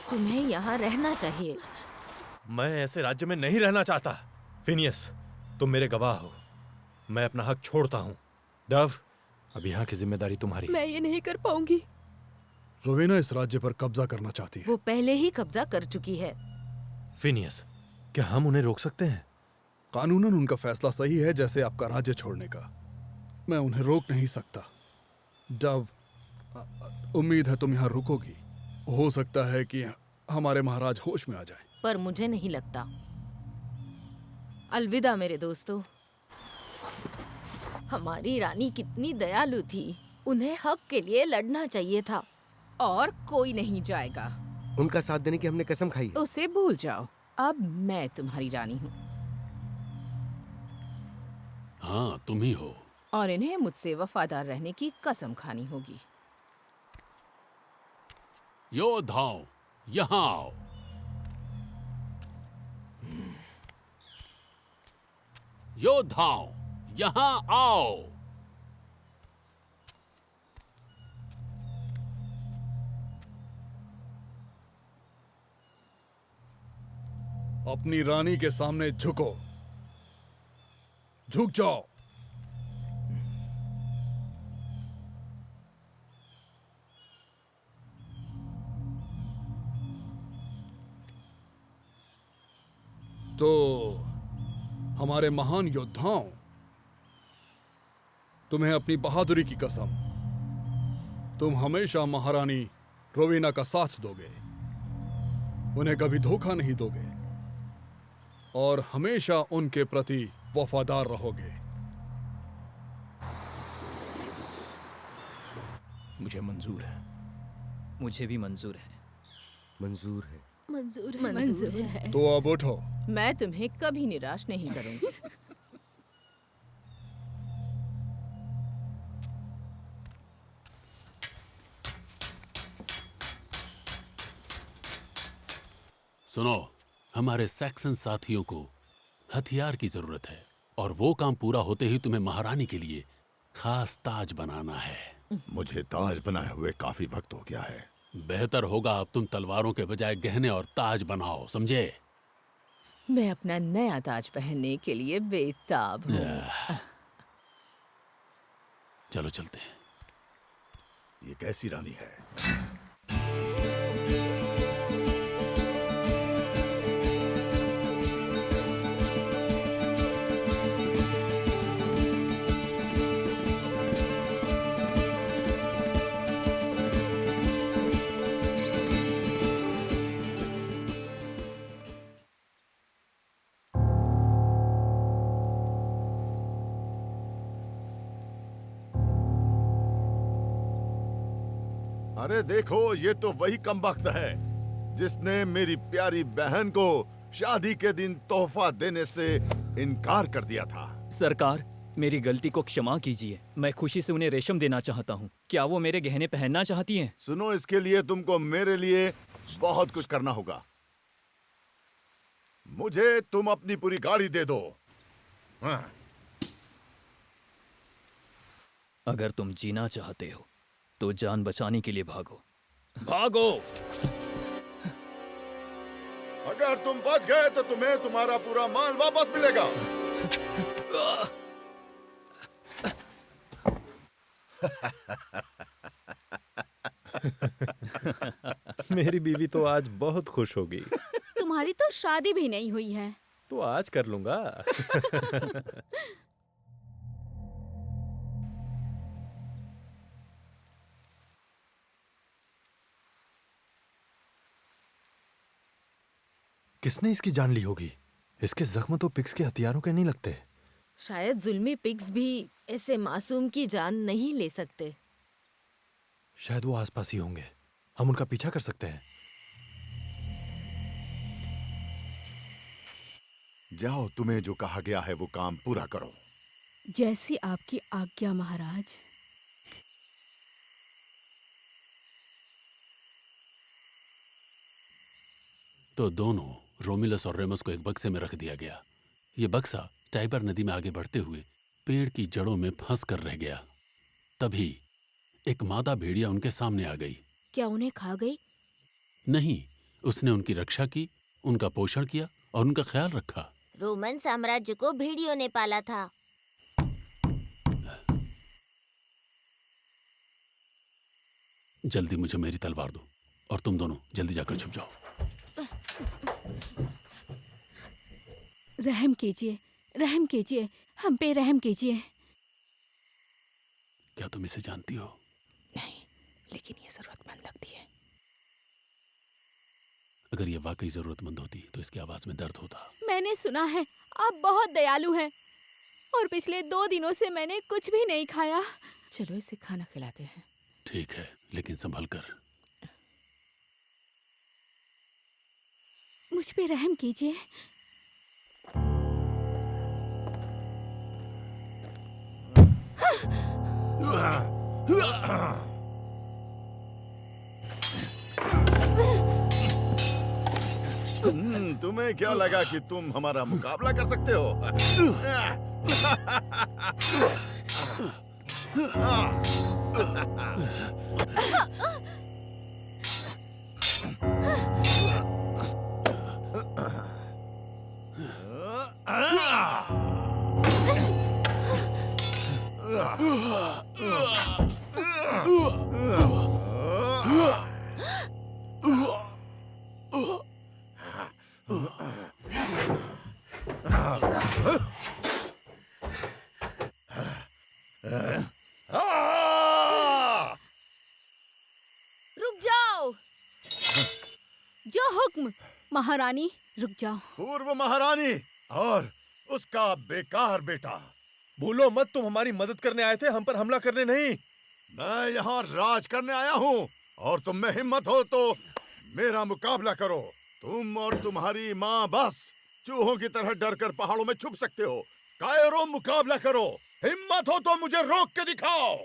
तुम्हें यहाँ रहना चाहिए। मैं ऐसे राज्य में नहीं रहना चाहता। फिनियस, तुम मेरे गवाह हो। मैं अपना हक छोड़ता हूँ। डव, अब यहाँ की जिम्मेदारी तुम्हारी। मैं ये नहीं कर पाऊंगी। रोवेना इस राज्य पर कब्जा करना चाहती है। वो पहले ही कब्जा कर चुकी है। फिनियस, क्या हम उन्हें रोक सकते हैं? कानूनन उनका फैसला सही है, जैसे आपका राज्य छोड़ने का। मैं उन्हें रोक नहीं सकता। डव, उम्मीद है तुम यहाँ रुकोगी। हो सकता है कि हमारे महाराज होश में आ जाएं। पर मुझे नहीं लगता। अलविदा मेरे दोस्तों। हमारी रानी कितनी दयालु थी। उन्हें हक के लिए लड़ना चाहिए था। और कोई नहीं जाएगा। उनका साथ देने की हमने कसम खाई है। उसे भूल जाओ। अब मैं तुम्हारी रानी हूँ हाँ तुम ही हो। और इन्हें मुझसे वफादार रहने की कसम खानी होगी। योद्धाओं, यहाँ आओ। योद्धाओं, यहाँ आओ। अपनी रानी के सामने झुको। झुक जाओ। तो हमारे महान योद्धाओं, तुम्हें अपनी बहादुरी की कसम, तुम हमेशा महारानी रोवेना का साथ दोगे, उन्हें कभी धोखा नहीं दोगे और हमेशा उनके प्रति वफादार रहोगे। मुझे मंजूर है। मुझे भी मंजूर है। मंजूर है। मंजूर है। मंजूर है। तो अब उठो। मैं तुम्हें कभी निराश नहीं करूंगी। सुनो, हमारे सैक्सन साथियों को हथियार की जरूरत है और वो काम पूरा होते ही तुम्हें महारानी के लिए खास ताज बनाना है। मुझे ताज बनाए हुए काफी वक्त हो गया है। बेहतर होगा अब तुम तलवारों के बजाय गहने और ताज बनाओ, समझे? मैं अपना नया ताज पहनने के लिए बेताब हूँ। चलो चलते हैं। ये कैसी रानी है? अरे देखो, ये तो वही कमबख्त है जिसने मेरी प्यारी बहन को शादी के दिन तोहफा देने से इनकार कर दिया था। सरकार, मेरी गलती को क्षमा कीजिए। मैं खुशी से उन्हें रेशम देना चाहता हूँ। क्या वो मेरे गहने पहनना चाहती हैं? सुनो, इसके लिए तुमको मेरे लिए बहुत कुछ करना होगा। मुझे तुम अपनी पूरी गाड़ी दे दो। हाँ। अगर तुम जीना चाहते हो तो जान बचाने के लिए भागो। भागो! अगर तुम बच गए तो तुम्हें तुम्हारा पूरा माल वापस मिलेगा। मेरी बीवी तो आज बहुत खुश होगी। तुम्हारी तो शादी भी नहीं हुई है। तो आज कर लूंगा। किसने इसकी जान ली होगी? इसके जख्म तो पिग्स के हथियारों के नहीं लगते। शायद जुल्मी पिग्स भी ऐसे मासूम की जान नहीं ले सकते। शायद वो आसपास ही होंगे। हम उनका पीछा कर सकते हैं। जाओ, तुम्हें जो कहा गया है वो काम पूरा करो। जैसी आपकी आज्ञा महाराज। तो दोनों रोमिलस और रेमस को एक बक्से में रख दिया गया। ये बक्सा टाइबर नदी में आगे बढ़ते हुए पेड़ की जड़ों में फंस कर रह गया। तभी एक मादा भेड़िया उनके सामने आ गई। क्या उन्हें खा गई? नहीं, उसने उनकी रक्षा की, उनका पोषण किया और उनका ख्याल रखा। रोमन साम्राज्य को भेड़ियों ने पाला था। जल्दी मुझे मेरी तलवार दो और तुम दोनों जल्दी जाकर छुप जाओ। रहम कीजिए, रहम कीजिए, हम पे रहम कीजिए। क्या तुम इसे जानती हो? नहीं, लेकिन ये जरूरतमंद लगती है। अगर ये वाकई जरूरतमंद होती तो इसकी आवाज में दर्द होता। मैंने सुना है आप बहुत दयालु हैं और पिछले 2 दिनों से मैंने कुछ भी नहीं खाया। चलो इसे खाना खिलाते हैं। ठीक है, लेकिन संभल कर। मुझ पे रहम कीजिए। तुम्हें क्या लगा कि तुम हमारा मुकाबला कर सकते हो? रुक जाओ। जो हुक्म। महारानी रुक जाओ। पूर्व महारानी और उसका बेकार बेटा, भूलो मत, तुम हमारी मदद करने आए थे, हम पर हमला करने नहीं। मैं यहाँ राज करने आया हूँ और तुम में हिम्मत हो तो मेरा मुकाबला करो। तुम और तुम्हारी माँ बस चूहों की तरह डर कर पहाड़ों में छुप सकते हो। कायरो, मुकाबला करो। हिम्मत हो तो मुझे रोक के दिखाओ।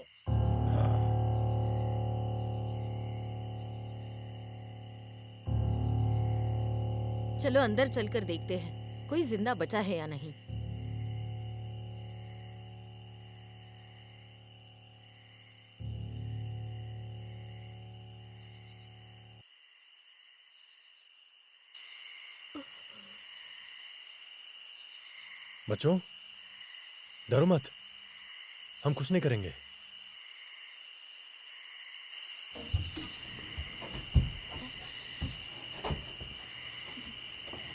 चलो अंदर चलकर देखते हैं कोई जिंदा बचा है या नहीं। बच्चों, डरो मत, हम कुछ नहीं करेंगे।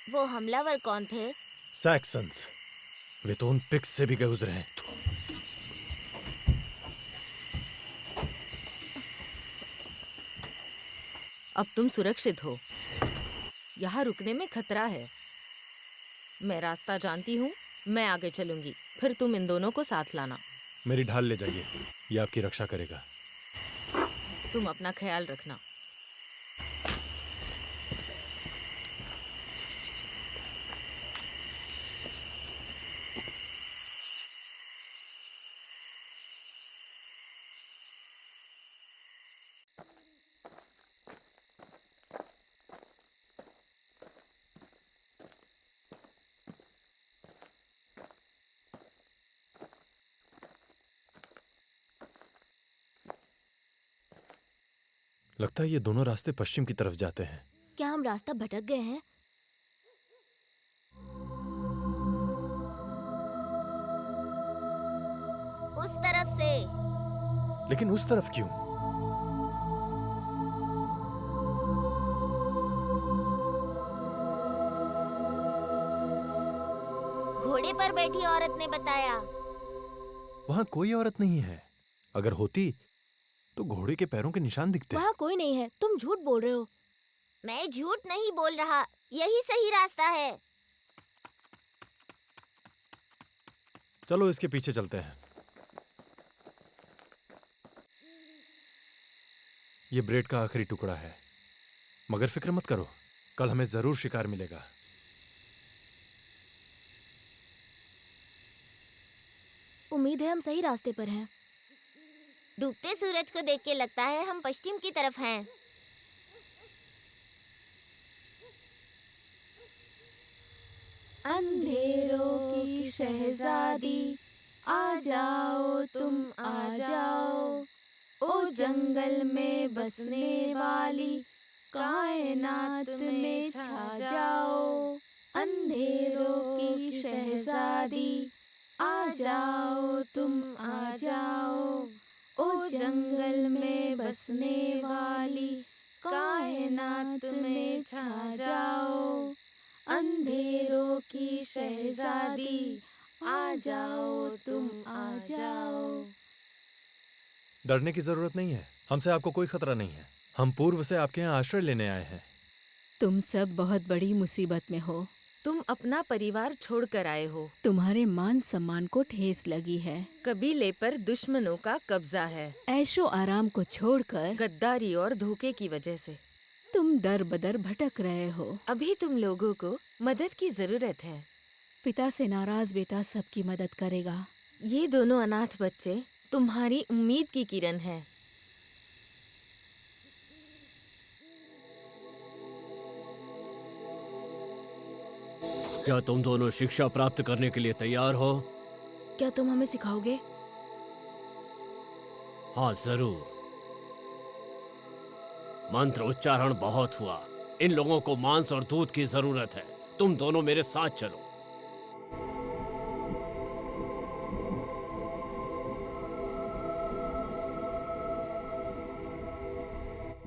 वो हमलावर कौन थे? सैक्सन्स। वे तो उन पिक्स से भी गुजरे हैं। अब तुम सुरक्षित हो। यहाँ रुकने में खतरा है। मैं रास्ता जानती हूँ, मैं आगे चलूंगी, फिर तुम इन दोनों को साथ लाना। मेरी ढाल ले जाइए, ये आपकी रक्षा करेगा। तुम अपना ख्याल रखना। लगता है ये दोनों रास्ते पश्चिम की तरफ जाते हैं। क्या हम रास्ता भटक गए हैं? उस तरफ से। लेकिन उस तरफ क्यों? घोड़े पर बैठी औरत ने बताया। वहां कोई औरत नहीं है। अगर होती तो घोड़े के पैरों के निशान दिखते। वहाँ कोई नहीं है, तुम झूठ बोल रहे हो। मैं झूठ नहीं बोल रहा, यही सही रास्ता है। चलो इसके पीछे चलते हैं। ये ब्रेड का आखिरी टुकड़ा है, मगर फिक्र मत करो, कल हमें जरूर शिकार मिलेगा। उम्मीद है हम सही रास्ते पर हैं। डूबते सूरज को देख के लगता है हम पश्चिम की तरफ हैं। अंधेरों की शहजादी आ जाओ तुम आ जाओ, ओ जंगल में बसने वाली कायनात में छा जाओ। अंधेरों की शहजादी आ जाओ तुम आ जाओ, ओ जंगल में बसने वाली कायनात में छा जाओ। अंधेरों की शहजादी आ जाओ तुम आ जाओ। डरने की जरूरत नहीं है, हमसे आपको कोई खतरा नहीं है। हम पूर्व से आपके यहाँ आश्रय लेने आए हैं। तुम सब बहुत बड़ी मुसीबत में हो। तुम अपना परिवार छोड़कर आए हो। तुम्हारे मान सम्मान को ठेस लगी है। कबीले पर दुश्मनों का कब्जा है। ऐशो आराम को छोड़कर गद्दारी और धोखे की वजह से तुम दर बदर भटक रहे हो। अभी तुम लोगों को मदद की जरूरत है। पिता से नाराज बेटा सबकी मदद करेगा। ये दोनों अनाथ बच्चे तुम्हारी उम्मीद की किरण है। क्या तुम दोनों शिक्षा प्राप्त करने के लिए तैयार हो? क्या तुम हमें सिखाओगे? हाँ जरूर। मंत्र उच्चारण बहुत हुआ, इन लोगों को मांस और दूध की जरूरत है। तुम दोनों मेरे साथ चलो।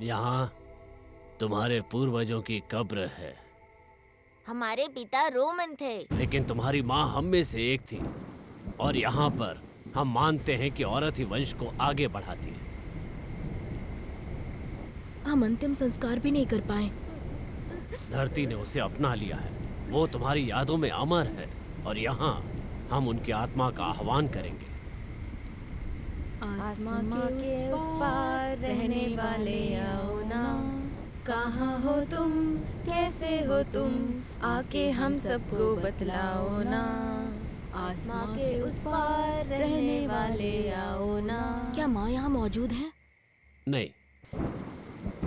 यहाँ तुम्हारे पूर्वजों की कब्र है। हमारे पिता रोमन थे, लेकिन तुम्हारी माँ हम में से एक थी, और यहाँ पर हम मानते हैं कि औरत ही वंश को आगे बढ़ाती है। हम अंतिम संस्कार भी नहीं कर पाए। धरती ने उसे अपना लिया है, वो तुम्हारी यादों में अमर है, और यहाँ हम उनकी आत्मा का आह्वान करेंगे। आसमां के उस पार रहने वाले आओ ना, कहाँ हो तुम, कैसे हो तुम, आके हम सबको बतलाओ ना। आसमां के उस पार रहने वाले आओ ना। क्या माँ यहाँ मौजूद है? नहीं,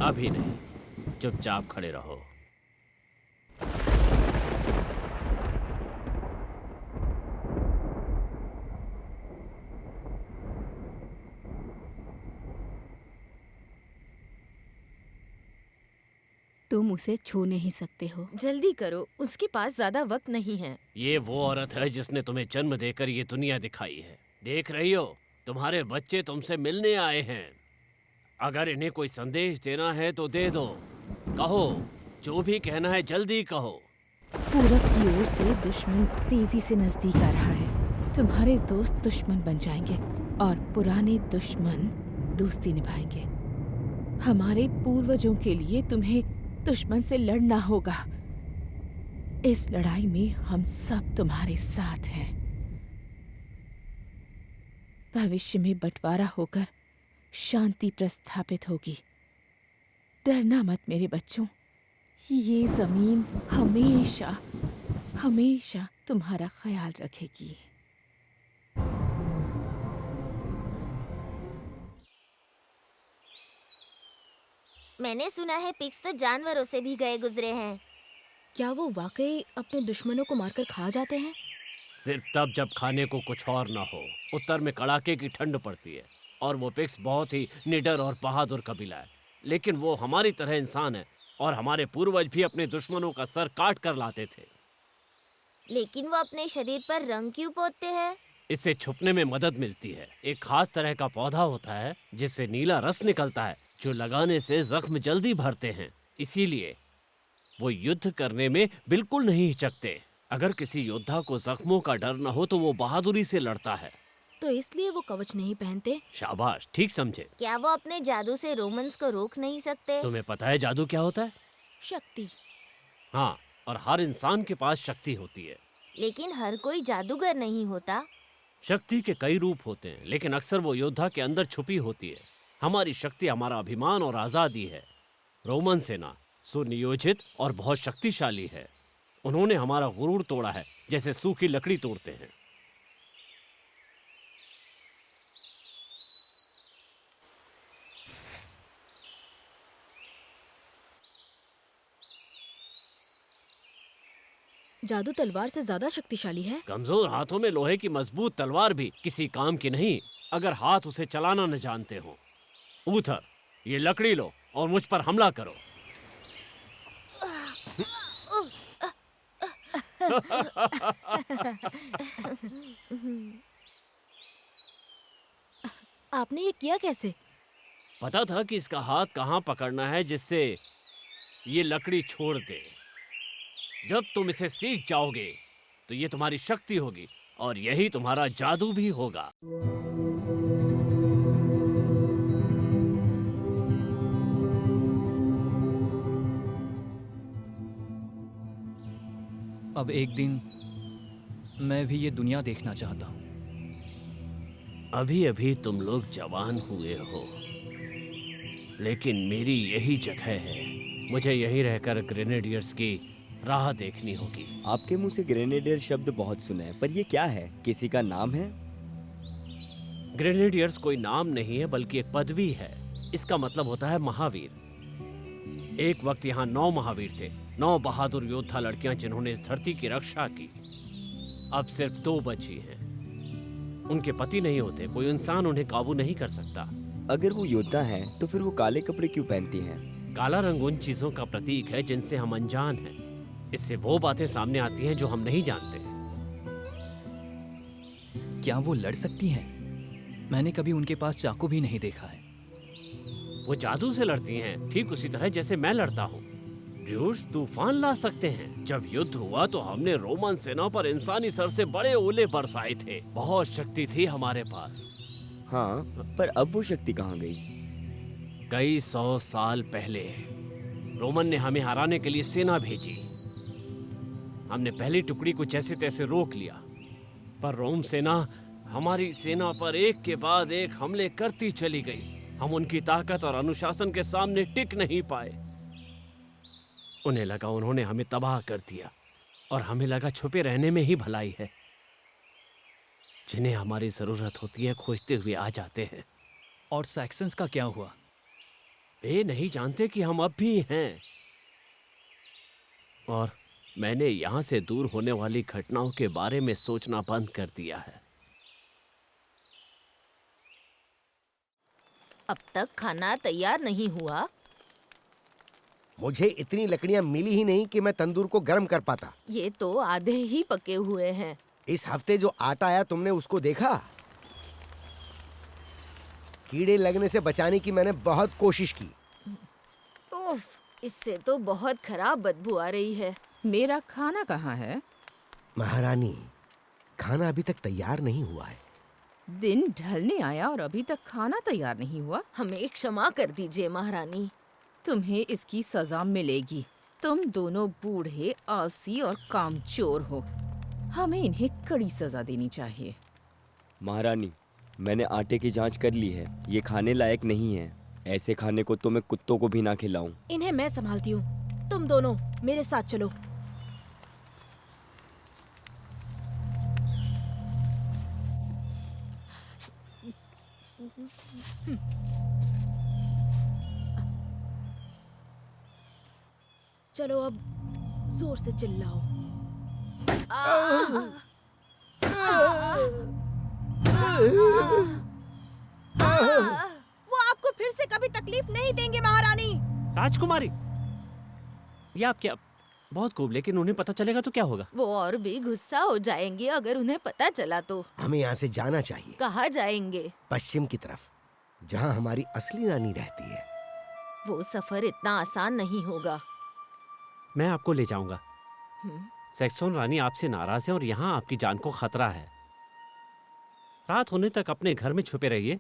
अभी नहीं। चुपचाप खड़े रहो। तुम उसे छू नहीं सकते हो। जल्दी करो, उसके पास ज्यादा वक्त नहीं है। ये वो औरत है जिसने तुम्हें जन्म देकर ये दुनिया दिखाई है। देख रही हो, तुम्हारे बच्चे तुमसे मिलने आए हैं। अगर इन्हें कोई संदेश देना है तो दे दो। कहो, जो भी कहना है जल्दी कहो। पूरब की ओर से दुश्मन तेजी से नजदीक आ रहा है। तुम्हारे दोस्त दुश्मन बन जाएंगे और पुराने दुश्मन दोस्ती निभाएंगे। हमारे पूर्वजों के लिए तुम्हें दुश्मन से लड़ना होगा। इस लड़ाई में हम सब तुम्हारे साथ हैं। भविष्य में बंटवारा होकर शांति प्रस्थापित होगी। डरना मत मेरे बच्चों, ये जमीन हमेशा हमेशा तुम्हारा ख्याल रखेगी। मैंने सुना है पिग्स तो जानवरों से भी गए गुजरे हैं। क्या वो वाकई अपने दुश्मनों को मारकर खा जाते हैं? सिर्फ तब जब खाने को कुछ और ना हो। उत्तर में कड़ाके की ठंड पड़ती है, और वो पिग्स बहुत ही निडर और बहादुर कबीला है। लेकिन वो हमारी तरह इंसान है, और हमारे पूर्वज भी अपने दुश्मनों का सर काट कर लाते थे। लेकिन वो अपने शरीर पर रंग क्यों पोतते हैं? इससे छुपने में मदद मिलती है। एक खास तरह का पौधा होता है जिससे नीला रस निकलता है, जो लगाने से जख्म जल्दी भरते हैं। इसीलिए वो युद्ध करने में बिल्कुल नहीं हिचकते। अगर किसी योद्धा को जख्मों का डर न हो तो वो बहादुरी से लड़ता है। तो इसलिए वो कवच नहीं पहनते? शाबाश, ठीक समझे। क्या वो अपने जादू से रोमन्स को रोक नहीं सकते? तुम्हें पता है जादू क्या होता है? शक्ति। हाँ, और हर इंसान के पास शक्ति होती है। लेकिन हर कोई जादूगर नहीं होता। शक्ति के कई रूप होते हैं, लेकिन अक्सर वो योद्धा के अंदर छुपी होती है। हमारी शक्ति हमारा अभिमान और आजादी है। रोमन सेना सुनियोजित और बहुत शक्तिशाली है। उन्होंने हमारा गुरूर तोड़ा है, जैसे सूखी लकड़ी तोड़ते हैं। जादू तलवार से ज्यादा शक्तिशाली है। कमजोर हाथों में लोहे की मजबूत तलवार भी किसी काम की नहीं, अगर हाथ उसे चलाना न जानते हो। ऊथर, ये लकड़ी लो और मुझ पर हमला करो। आपने ये किया कैसे? पता था कि इसका हाथ कहाँ पकड़ना है जिससे ये लकड़ी छोड़ दे। जब तुम इसे सीख जाओगे तो ये तुम्हारी शक्ति होगी और यही तुम्हारा जादू भी होगा। अब एक दिन मैं भी ये दुनिया देखना चाहता हूँ। अभी अभी तुम लोग जवान हुए हो, लेकिन मेरी यही जगह है। मुझे यहीं रहकर ग्रेनेडियर्स की राह देखनी होगी। आपके मुंह से ग्रेनेडियर शब्द बहुत सुना है, पर ये क्या है? किसी का नाम है? ग्रेनेडियर्स कोई नाम नहीं है, बल्कि एक पदवी है। इसका मतलब होता है महावीर। एक वक्त यहाँ 9 महावीर थे, 9 बहादुर योद्धा लड़कियां जिन्होंने इस धरती की रक्षा की। अब सिर्फ 2 बची हैं। उनके पति नहीं होते, कोई इंसान उन्हें काबू नहीं कर सकता। अगर वो योद्धा हैं, तो फिर वो काले कपड़े क्यों पहनती हैं? काला रंग उन चीजों का प्रतीक है जिनसे हम अनजान हैं। इससे वो बातें सामने आती हैं जो हम नहीं जानते। क्या वो लड़ सकती हैं? मैंने कभी उनके पास चाकू भी नहीं देखा है। वो जादू से लड़ती हैं, ठीक उसी तरह जैसे मैं लड़ता हूँ। ड्यूड्स तूफान ला सकते हैं। जब युद्ध हुआ तो हमने रोमन सेना पर इंसानी सर से बड़े ओले बरसाए थे। बहुत शक्ति थी हमारे पास। हाँ, पर अब वो शक्ति कहाँ गई? कई 100 साल पहले रोमन ने हमें हराने के लिए सेना भेजी। हमने पहली टुकड़ी को जैसे तैसे रोक लिया, पर रोम सेना हमारी सेना पर एक के बाद एक हमले करती चली गई। हम उनकी ताकत और अनुशासन के सामने टिक नहीं पाए। उन्हें लगा उन्होंने हमें तबाह कर दिया, और हमें लगा छुपे रहने में ही भलाई है। जिन्हें हमारी जरूरत होती है खोजते हुए आ जाते हैं। और सैक्सन्स का क्या हुआ? वे नहीं जानते कि हम अब भी हैं। और मैंने यहां से दूर होने वाली घटनाओं के बारे में सोचना बंद कर दिया है। अब तक खाना तैयार नहीं हुआ। मुझे इतनी लकड़ियां मिली ही नहीं कि मैं तंदूर को गर्म कर पाता। ये तो आधे ही पके हुए हैं। इस हफ्ते जो आटा आया तुमने उसको देखा? कीड़े लगने से बचाने की मैंने बहुत कोशिश की। उफ, इससे तो बहुत खराब बदबू आ रही है। मेरा खाना कहाँ है? महारानी, खाना अभी तक तैयार नहीं हुआ है। दिन ढलने आया और अभी तक खाना तैयार नहीं हुआ। हमें क्षमा कर दीजिए महारानी। तुम्हें इसकी सजा मिलेगी। तुम दोनों बूढ़े, आलसी और कामचोर हो। हमें इन्हें कड़ी सजा देनी चाहिए। महारानी, मैंने आटे की जांच कर ली है। ये खाने लायक नहीं है। ऐसे खाने को तो मैं कुत्तों को भी ना खिलाऊं। इन्हें मैं संभालती हूँ। तुम दोनों मेरे साथ चलो। चलो अब जोर से चिल्लाओ। वो आपको फिर से कभी तकलीफ नहीं देंगे महारानी। राजकुमारी, ये आप क्या? बहुत खूब, लेकिन उन्हें पता चलेगा तो क्या होगा? वो और भी गुस्सा हो जाएंगे अगर उन्हें पता चला तो। हमें यहाँ से जाना चाहिए। कहाँ जाएंगे? पश्चिम की तरफ, जहाँ हमारी असली रानी रहती है। वो सफर इतना आसान नहीं होगा। मैं आपको ले जाऊंगा। सैक्सन रानी आपसे नाराज है और यहाँ आपकी जान को खतरा है। रात होने तक अपने घर में छुपे रहिए,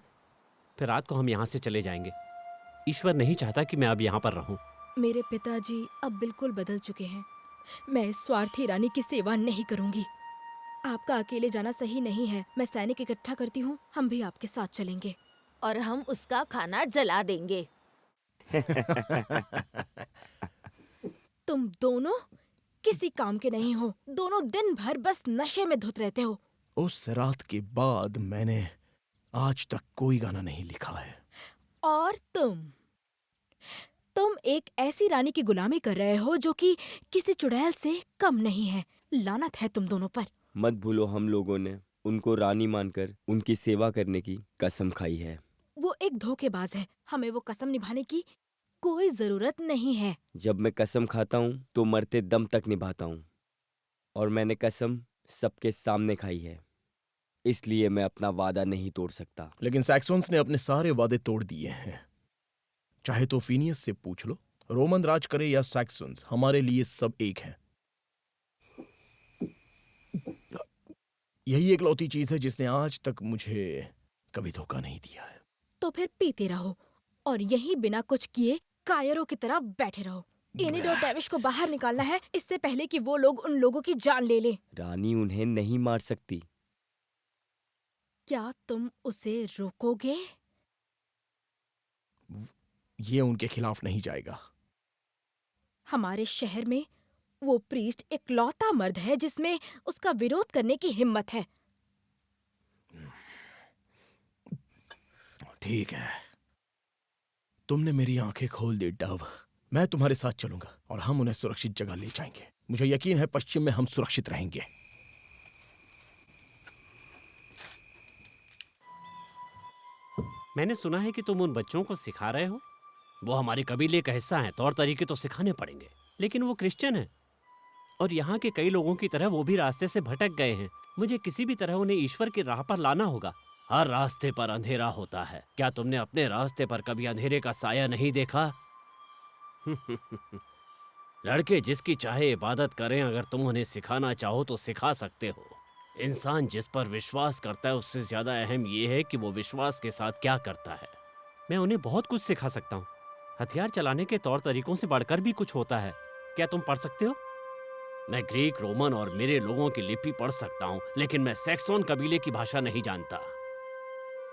फिर रात को हम यहाँ से चले जाएंगे। ईश्वर नहीं चाहता कि मैं अब यहाँ पर रहूं। मेरे पिताजी अब बिल्कुल बदल चुके हैं। मैं इस स्वार्थी रानी की सेवा नहीं करूंगी। आपका अकेले जाना सही नहीं है। मैं सैनिक इकट्ठा करती हूँ, हम भी आपके साथ चलेंगे। और हम उसका खाना जला देंगे। तुम दोनों किसी काम के नहीं हो। दोनों दिन भर बस नशे में धुत रहते हो। उस रात के बाद मैंने आज तक कोई गाना नहीं लिखा है। और तुम एक ऐसी रानी की गुलामी कर रहे हो जो कि किसी चुड़ैल से कम नहीं है। लानत है तुम दोनों पर। मत भूलो, हम लोगों ने उनको रानी मानकर उनकी सेवा करने की कसम खाई है। वो एक धोखेबाज है। हमें वो कसम निभाने की कोई जरूरत नहीं है। जब मैं कसम खाता हूँ तो मरते दम तक निभाता हूँ, और मैंने कसम सबके सामने खाई है, इसलिए मैं अपना वादा नहीं तोड़ सकता। लेकिन सैक्सोन्स ने अपने सारे वादे तोड़ दिए हैं। चाहे तो फिनियस से पूछ लो, रोमन राज करे या सैक्सोन्स, हमारे लिए सब एक है। यही एकलौती चीज है जिसने आज तक मुझे कभी धोखा नहीं दिया है। तो फिर पीते रहो और यही बिना कुछ किए कायरों की तरह बैठे रहो। एनिड और डेविश को बाहर निकालना है इससे पहले कि वो लोग उन लोगों की जान ले ले। रानी उन्हें नहीं मार सकती। क्या तुम उसे रोकोगे? ये उनके खिलाफ नहीं जाएगा। हमारे शहर में वो प्रीस्ट इकलौता मर्द है जिसमें उसका विरोध करने की हिम्मत है। ठीक है, तुमने मेरी आंखें खोल दी डव। मैं तुम्हारे साथ चलूंगा और हम उन्हें सुरक्षित जगह ले जाएंगे। मुझे यकीन है पश्चिम में हम सुरक्षित रहेंगे। मैंने सुना है कि तुम उन बच्चों को सिखा रहे हो। वो हमारे कबीले का हिस्सा हैं, तौर तरीके तो सिखाने पड़ेंगे। लेकिन वो क्रिश्चियन हैं और यहाँ के कई लोगों की तरह वो भी रास्ते से भटक गए हैं। मुझे किसी भी तरह उन्हें ईश्वर की राह पर लाना होगा। हर रास्ते पर अंधेरा होता है। क्या तुमने अपने रास्ते पर कभी अंधेरे का साया नहीं देखा? लड़के जिसकी चाहे इबादत करें, अगर तुम उन्हें सिखाना चाहो तो सिखा सकते हो। इंसान जिस पर विश्वास करता है उससे ज्यादा अहम यह है कि वो विश्वास के साथ क्या करता है। मैं उन्हें बहुत कुछ सिखा सकता हूँ। हथियार चलाने के तौर तरीकों से बढ़कर भी कुछ होता है। क्या तुम पढ़ सकते हो? मैं ग्रीक, रोमन और मेरे लोगों की लिपि पढ़ सकता हूँ, लेकिन मैं सैक्सोन कबीले की भाषा नहीं जानता।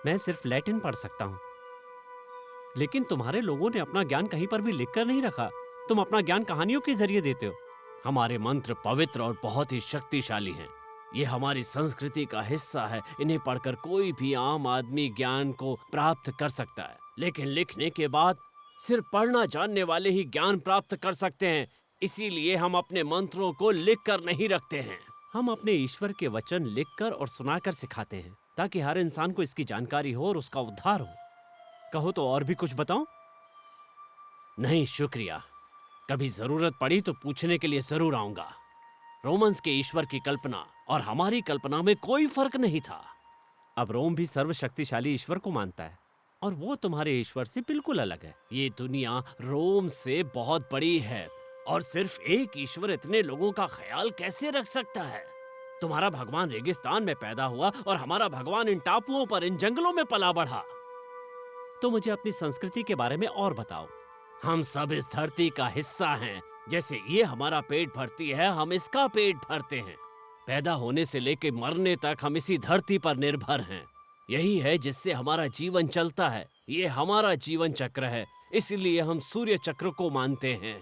मैं सिर्फ लैटिन पढ़ सकता हूँ। लेकिन तुम्हारे लोगों ने अपना ज्ञान कहीं पर भी लिखकर नहीं रखा। तुम अपना ज्ञान कहानियों के जरिए देते हो। हमारे मंत्र पवित्र और बहुत ही शक्तिशाली हैं। ये हमारी संस्कृति का हिस्सा है। इन्हें पढ़कर कोई भी आम आदमी ज्ञान को प्राप्त कर सकता है, लेकिन लिखने के बाद सिर्फ पढ़ना जानने वाले ही ज्ञान प्राप्त कर सकते हैं। इसीलिए हम अपने मंत्रों को लिखकर नहीं रखते हैं। हम अपने ईश्वर के वचन लिखकर और सुनाकर सिखाते हैं, ताकि हर इंसान को इसकी जानकारी हो और उसका उद्धार हो। कहो तो और भी कुछ बताऊं? नहीं शुक्रिया, कभी जरूरत पड़ी तो पूछने के लिए जरूर आऊंगा। रोमन्स के ईश्वर की कल्पना और हमारी कल्पना में कोई फर्क नहीं था। अब रोम भी सर्वशक्तिशाली ईश्वर को मानता है और वो तुम्हारे ईश्वर से बिल्कुल अलग है। ये दुनिया रोम से बहुत बड़ी है और सिर्फ एक ईश्वर इतने लोगों का ख्याल कैसे रख सकता है? तुम्हारा भगवान रेगिस्तान में पैदा हुआ और हमारा भगवान इन टापुओं पर, इन जंगलों में पला बढ़ा। तो मुझे अपनी संस्कृति के बारे में और बताओ। हम सब इस धरती का हिस्सा हैं। जैसे ये हमारा पेट भरती है, हम इसका पेट भरते हैं। पैदा होने से लेकर मरने तक हम इसी धरती पर निर्भर हैं। यही है जिससे हमारा जीवन चलता है। ये हमारा जीवन चक्र है, इसलिए हम सूर्य चक्र को मानते हैं।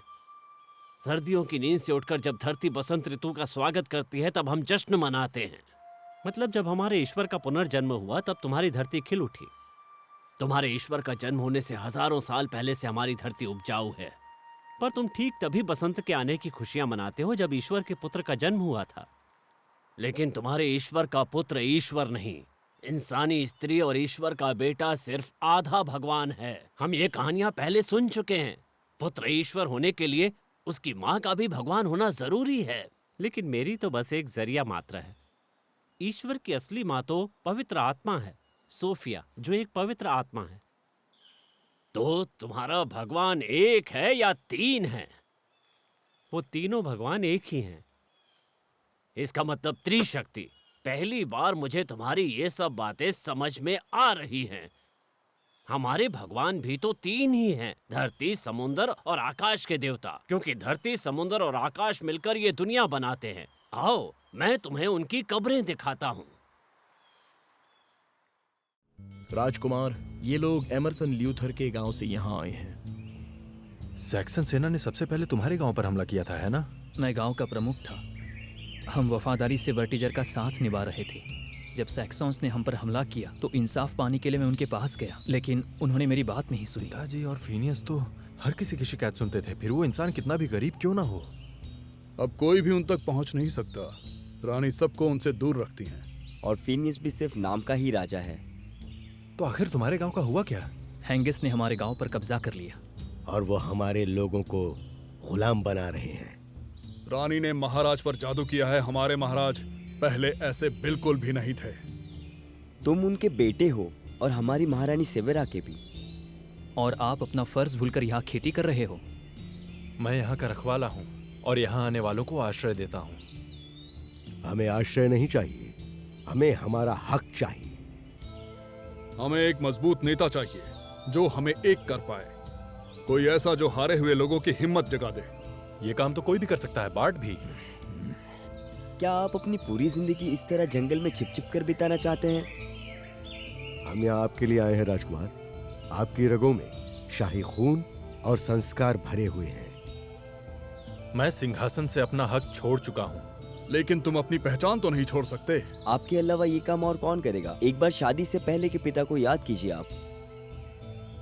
सर्दियों की नींद से उठकर जब धरती बसंत ऋतु का स्वागत करती है, तब हम जश्न मनाते हैं। मतलब जब हमारे ईश्वर का पुनर्जन्म हुआ, तब तुम्हारी धरती खिल उठी। तुम्हारे ईश्वर का जन्म होने से हजारों साल पहले से हमारी धरती उपजाऊ है। पर तुम ठीक तभी बसंत के आने की खुशियां मनाते हो जब ईश्वर के पुत्र का जन्म हुआ था। लेकिन तुम्हारे ईश्वर का पुत्र ईश्वर नहीं, इंसानी स्त्री और ईश्वर का बेटा सिर्फ आधा भगवान है। हम ये कहानियां पहले सुन चुके हैं। पुत्र ईश्वर होने के लिए उसकी माँ का भी भगवान होना जरूरी है। लेकिन मेरी तो बस एक जरिया मात्र है। ईश्वर की असली माँ तो पवित्र आत्मा है, सोफिया, जो एक पवित्र आत्मा है। तो तुम्हारा भगवान एक है या तीन है? वो तीनों भगवान एक ही हैं। इसका मतलब त्रिशक्ति। पहली बार मुझे तुम्हारी ये सब बातें समझ में आ रही हैं। हमारे भगवान भी तो तीन ही हैं, धरती, समुंदर और आकाश के देवता। क्योंकि धरती, समुंदर और आकाश मिलकर ये दुनिया बनाते हैं। आओ, मैं तुम्हें उनकी कब्रें दिखाता हूँ। राजकुमार, ये लोग एमरसन ल्यूथर के गांव से यहाँ आए हैं। सैक्सन सेना ने सबसे पहले तुम्हारे गांव पर हमला किया था, है ना? मैं गांव का प्रमुख था। हम वफादारी से वर्टिजर का साथ निभा रहे थे। जब सैक्सॉन्स ने हम पर हमला किया तो इंसाफ पाने के लिए मैं उनके पास गया, लेकिन उन्होंने मेरी बात नहीं सुनी। पिताजी और फिनियस तो हर किसी की शिकायत सुनते थे, फिर वो इंसान कितना भी गरीब क्यों ना हो। अब कोई भी उन तक पहुंच नहीं सकता। रानी सबको उनसे दूर रखती हैं। और फिनियस भी सिर्फ नाम का ही राजा है। तो आखिर तुम्हारे गांव का हुआ क्या? हैंगिस ने हमारे गांव पर कब्जा कर लिया और वो हमारे लोगों को गुलाम बना रहे हैं। रानी ने महाराज पर जादू किया है। हमारे महाराज पहले ऐसे बिल्कुल भी नहीं थे। तुम उनके बेटे हो और हमारी महारानी सेवेरा के भी। और आप अपना फर्ज भूलकर यहाँ खेती कर रहे हो। मैं यहाँ का रखवाला हूँ और यहाँ आने वालों को आश्रय देता हूँ। हमें आश्रय नहीं चाहिए, हमें हमारा हक चाहिए। हमें एक मजबूत नेता चाहिए जो हमें एक कर पाए। कोई ऐसा जो हारे हुए लोगों की हिम्मत जगा दे। ये काम तो कोई भी कर सकता है, बार्ट भी। क्या आप अपनी पूरी जिंदगी इस तरह जंगल में छिप छिप कर बिताना चाहते हैं? हम यहाँ आपके लिए आए हैं राजकुमार। आपकी रगों में शाही खून और संस्कार भरे हुए हैं। मैं सिंहासन से अपना हक छोड़ चुका हूँ। लेकिन तुम अपनी पहचान तो नहीं छोड़ सकते। आपके अलावा ये काम और कौन करेगा? एक बार शादी से पहले के पिता को याद कीजिए।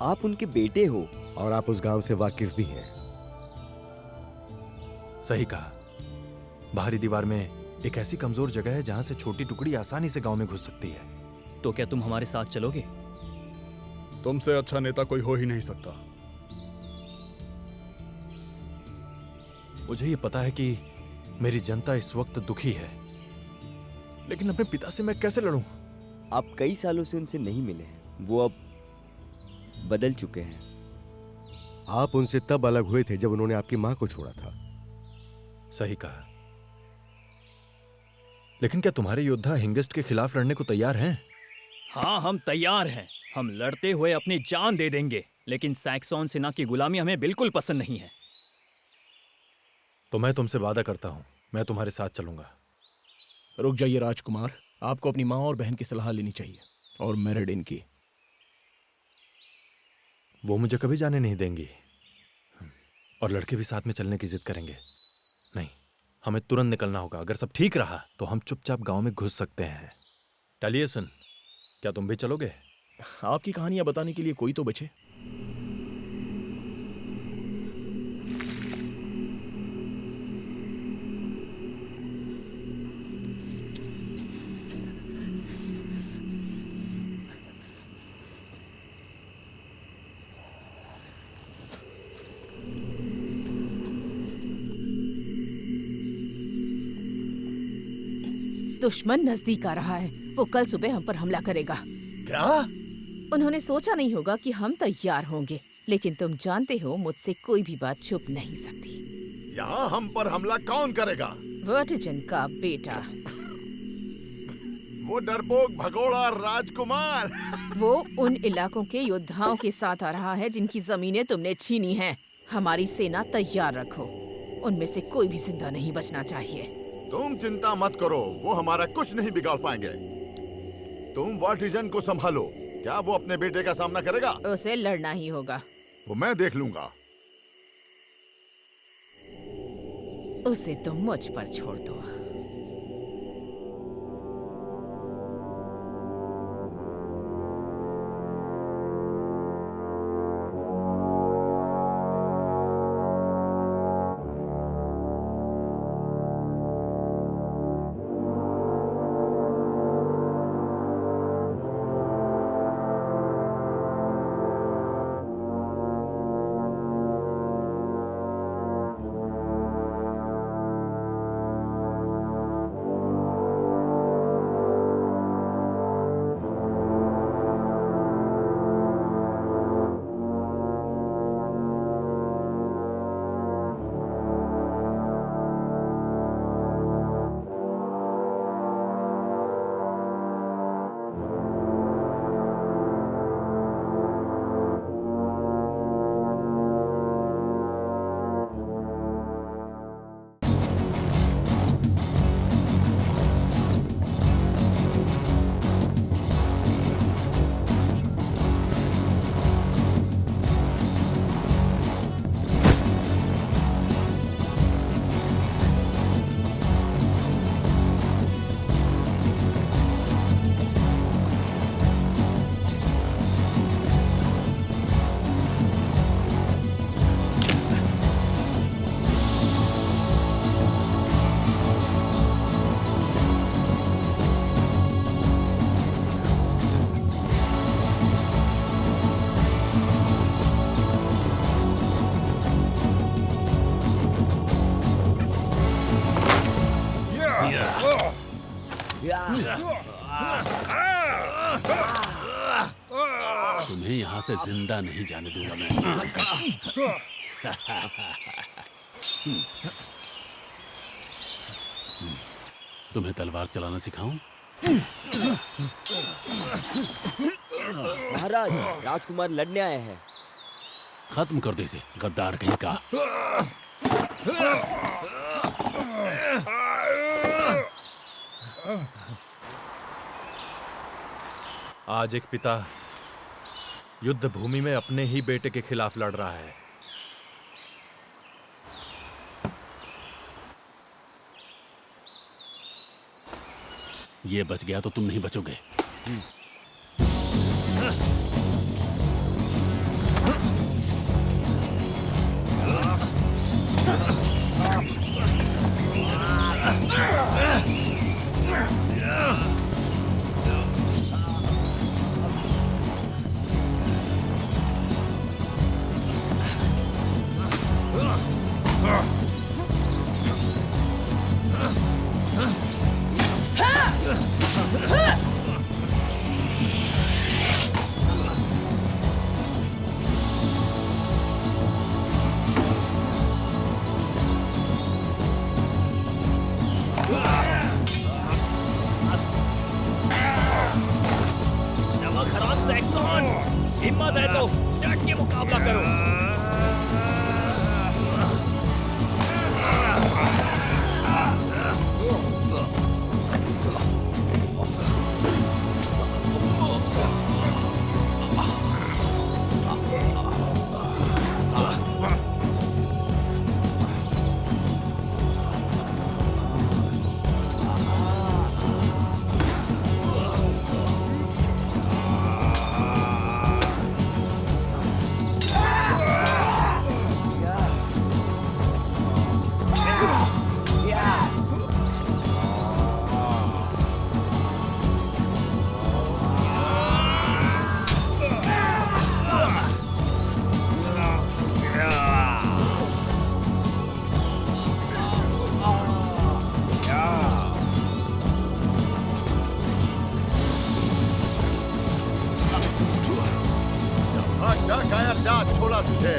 आप उनके बेटे हो और आप उस गांव से वाकिफ भी हैं। सही कहा। बाहरी दीवार में एक ऐसी कमजोर जगह है जहां से छोटी टुकड़ी आसानी से गांव में घुस सकती है। तो क्या तुम हमारे साथ चलोगे? तुमसे अच्छा नेता कोई हो ही नहीं सकता। मुझे ये पता है कि मेरी जनता इस वक्त दुखी है, लेकिन अपने पिता से मैं कैसे लड़ूं? आप कई सालों से उनसे नहीं मिले हैं। वो अब बदल चुके हैं। आप उनसे तब अलग हुए थे जब उन्होंने आपकी मां को छोड़ा था। सही कहा। लेकिन क्या तुम्हारे योद्धा हिंगिस्ट के खिलाफ लड़ने को तैयार हैं? हाँ, हम तैयार हैं। हम लड़ते हुए अपनी जान दे देंगे, लेकिन सैक्सॉन सेना की गुलामी हमें बिल्कुल पसंद नहीं है। तो मैं तुमसे वादा करता हूं, मैं तुम्हारे साथ चलूंगा। रुक जाइए राजकुमार, आपको अपनी माँ और बहन की सलाह लेनी चाहिए, और मेरेडिन की। वो मुझे कभी जाने नहीं देंगी, और लड़के भी साथ में चलने की जिद करेंगे। नहीं, हमें तुरंत निकलना होगा। अगर सब ठीक रहा तो हम चुपचाप गांव में घुस सकते हैं। टैलिएसन, क्या तुम भी चलोगे? आपकी कहानियां बताने के लिए कोई तो बचे। दुश्मन नजदीक आ रहा है। वो कल सुबह हम पर हमला करेगा। क्या? उन्होंने सोचा नहीं होगा कि हम तैयार होंगे, लेकिन तुम जानते हो मुझसे कोई भी बात छुप नहीं सकती। यहाँ हम पर हमला कौन करेगा? वर्टिजन का बेटा। वो डरपोक भगोड़ा राजकुमार। वो उन इलाकों के योद्धाओं के साथ आ रहा है जिनकी जमीनें तुमने छीनी हैं। हमारी सेना तैयार रखो। उनमें से कोई भी जिंदा नहीं बचना चाहिए। तुम चिंता मत करो, वो हमारा कुछ नहीं बिगाड़ पाएंगे। तुम वर्टिजन को संभालो। क्या वो अपने बेटे का सामना करेगा? उसे लड़ना ही होगा। वो मैं देख लूंगा। उसे तुम मुझ पर छोड़ दो। तुम्हें यहाँ से जिंदा नहीं जाने दूंगा मैं। तुम्हें तलवार चलाना सिखाऊं? महाराज, राजकुमार लड़ने आए हैं। खत्म कर दो इसे, गद्दार कहीं का। आज एक पिता युद्ध भूमि में अपने ही बेटे के खिलाफ लड़ रहा है। ये बच गया तो तुम नहीं बचोगे। नमक हराम सैक्सन, हिम्मत है तो डट के मुकाबला करो। जा कायर जा, छोड़ा तुझे।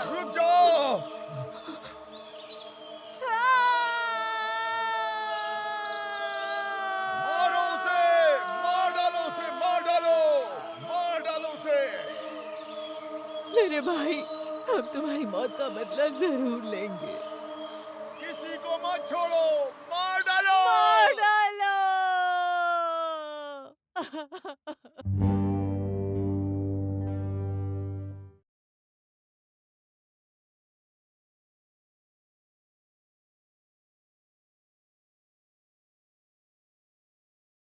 रुक जाओ। मारो उसे, मार डालो उसे, मार डालो, मार डालो उसे। मेरे भाई, हम तुम्हारी मौत का बदला जरूर लेंगे। किसी को मत छोड़ो, मार डालो। मार डालो।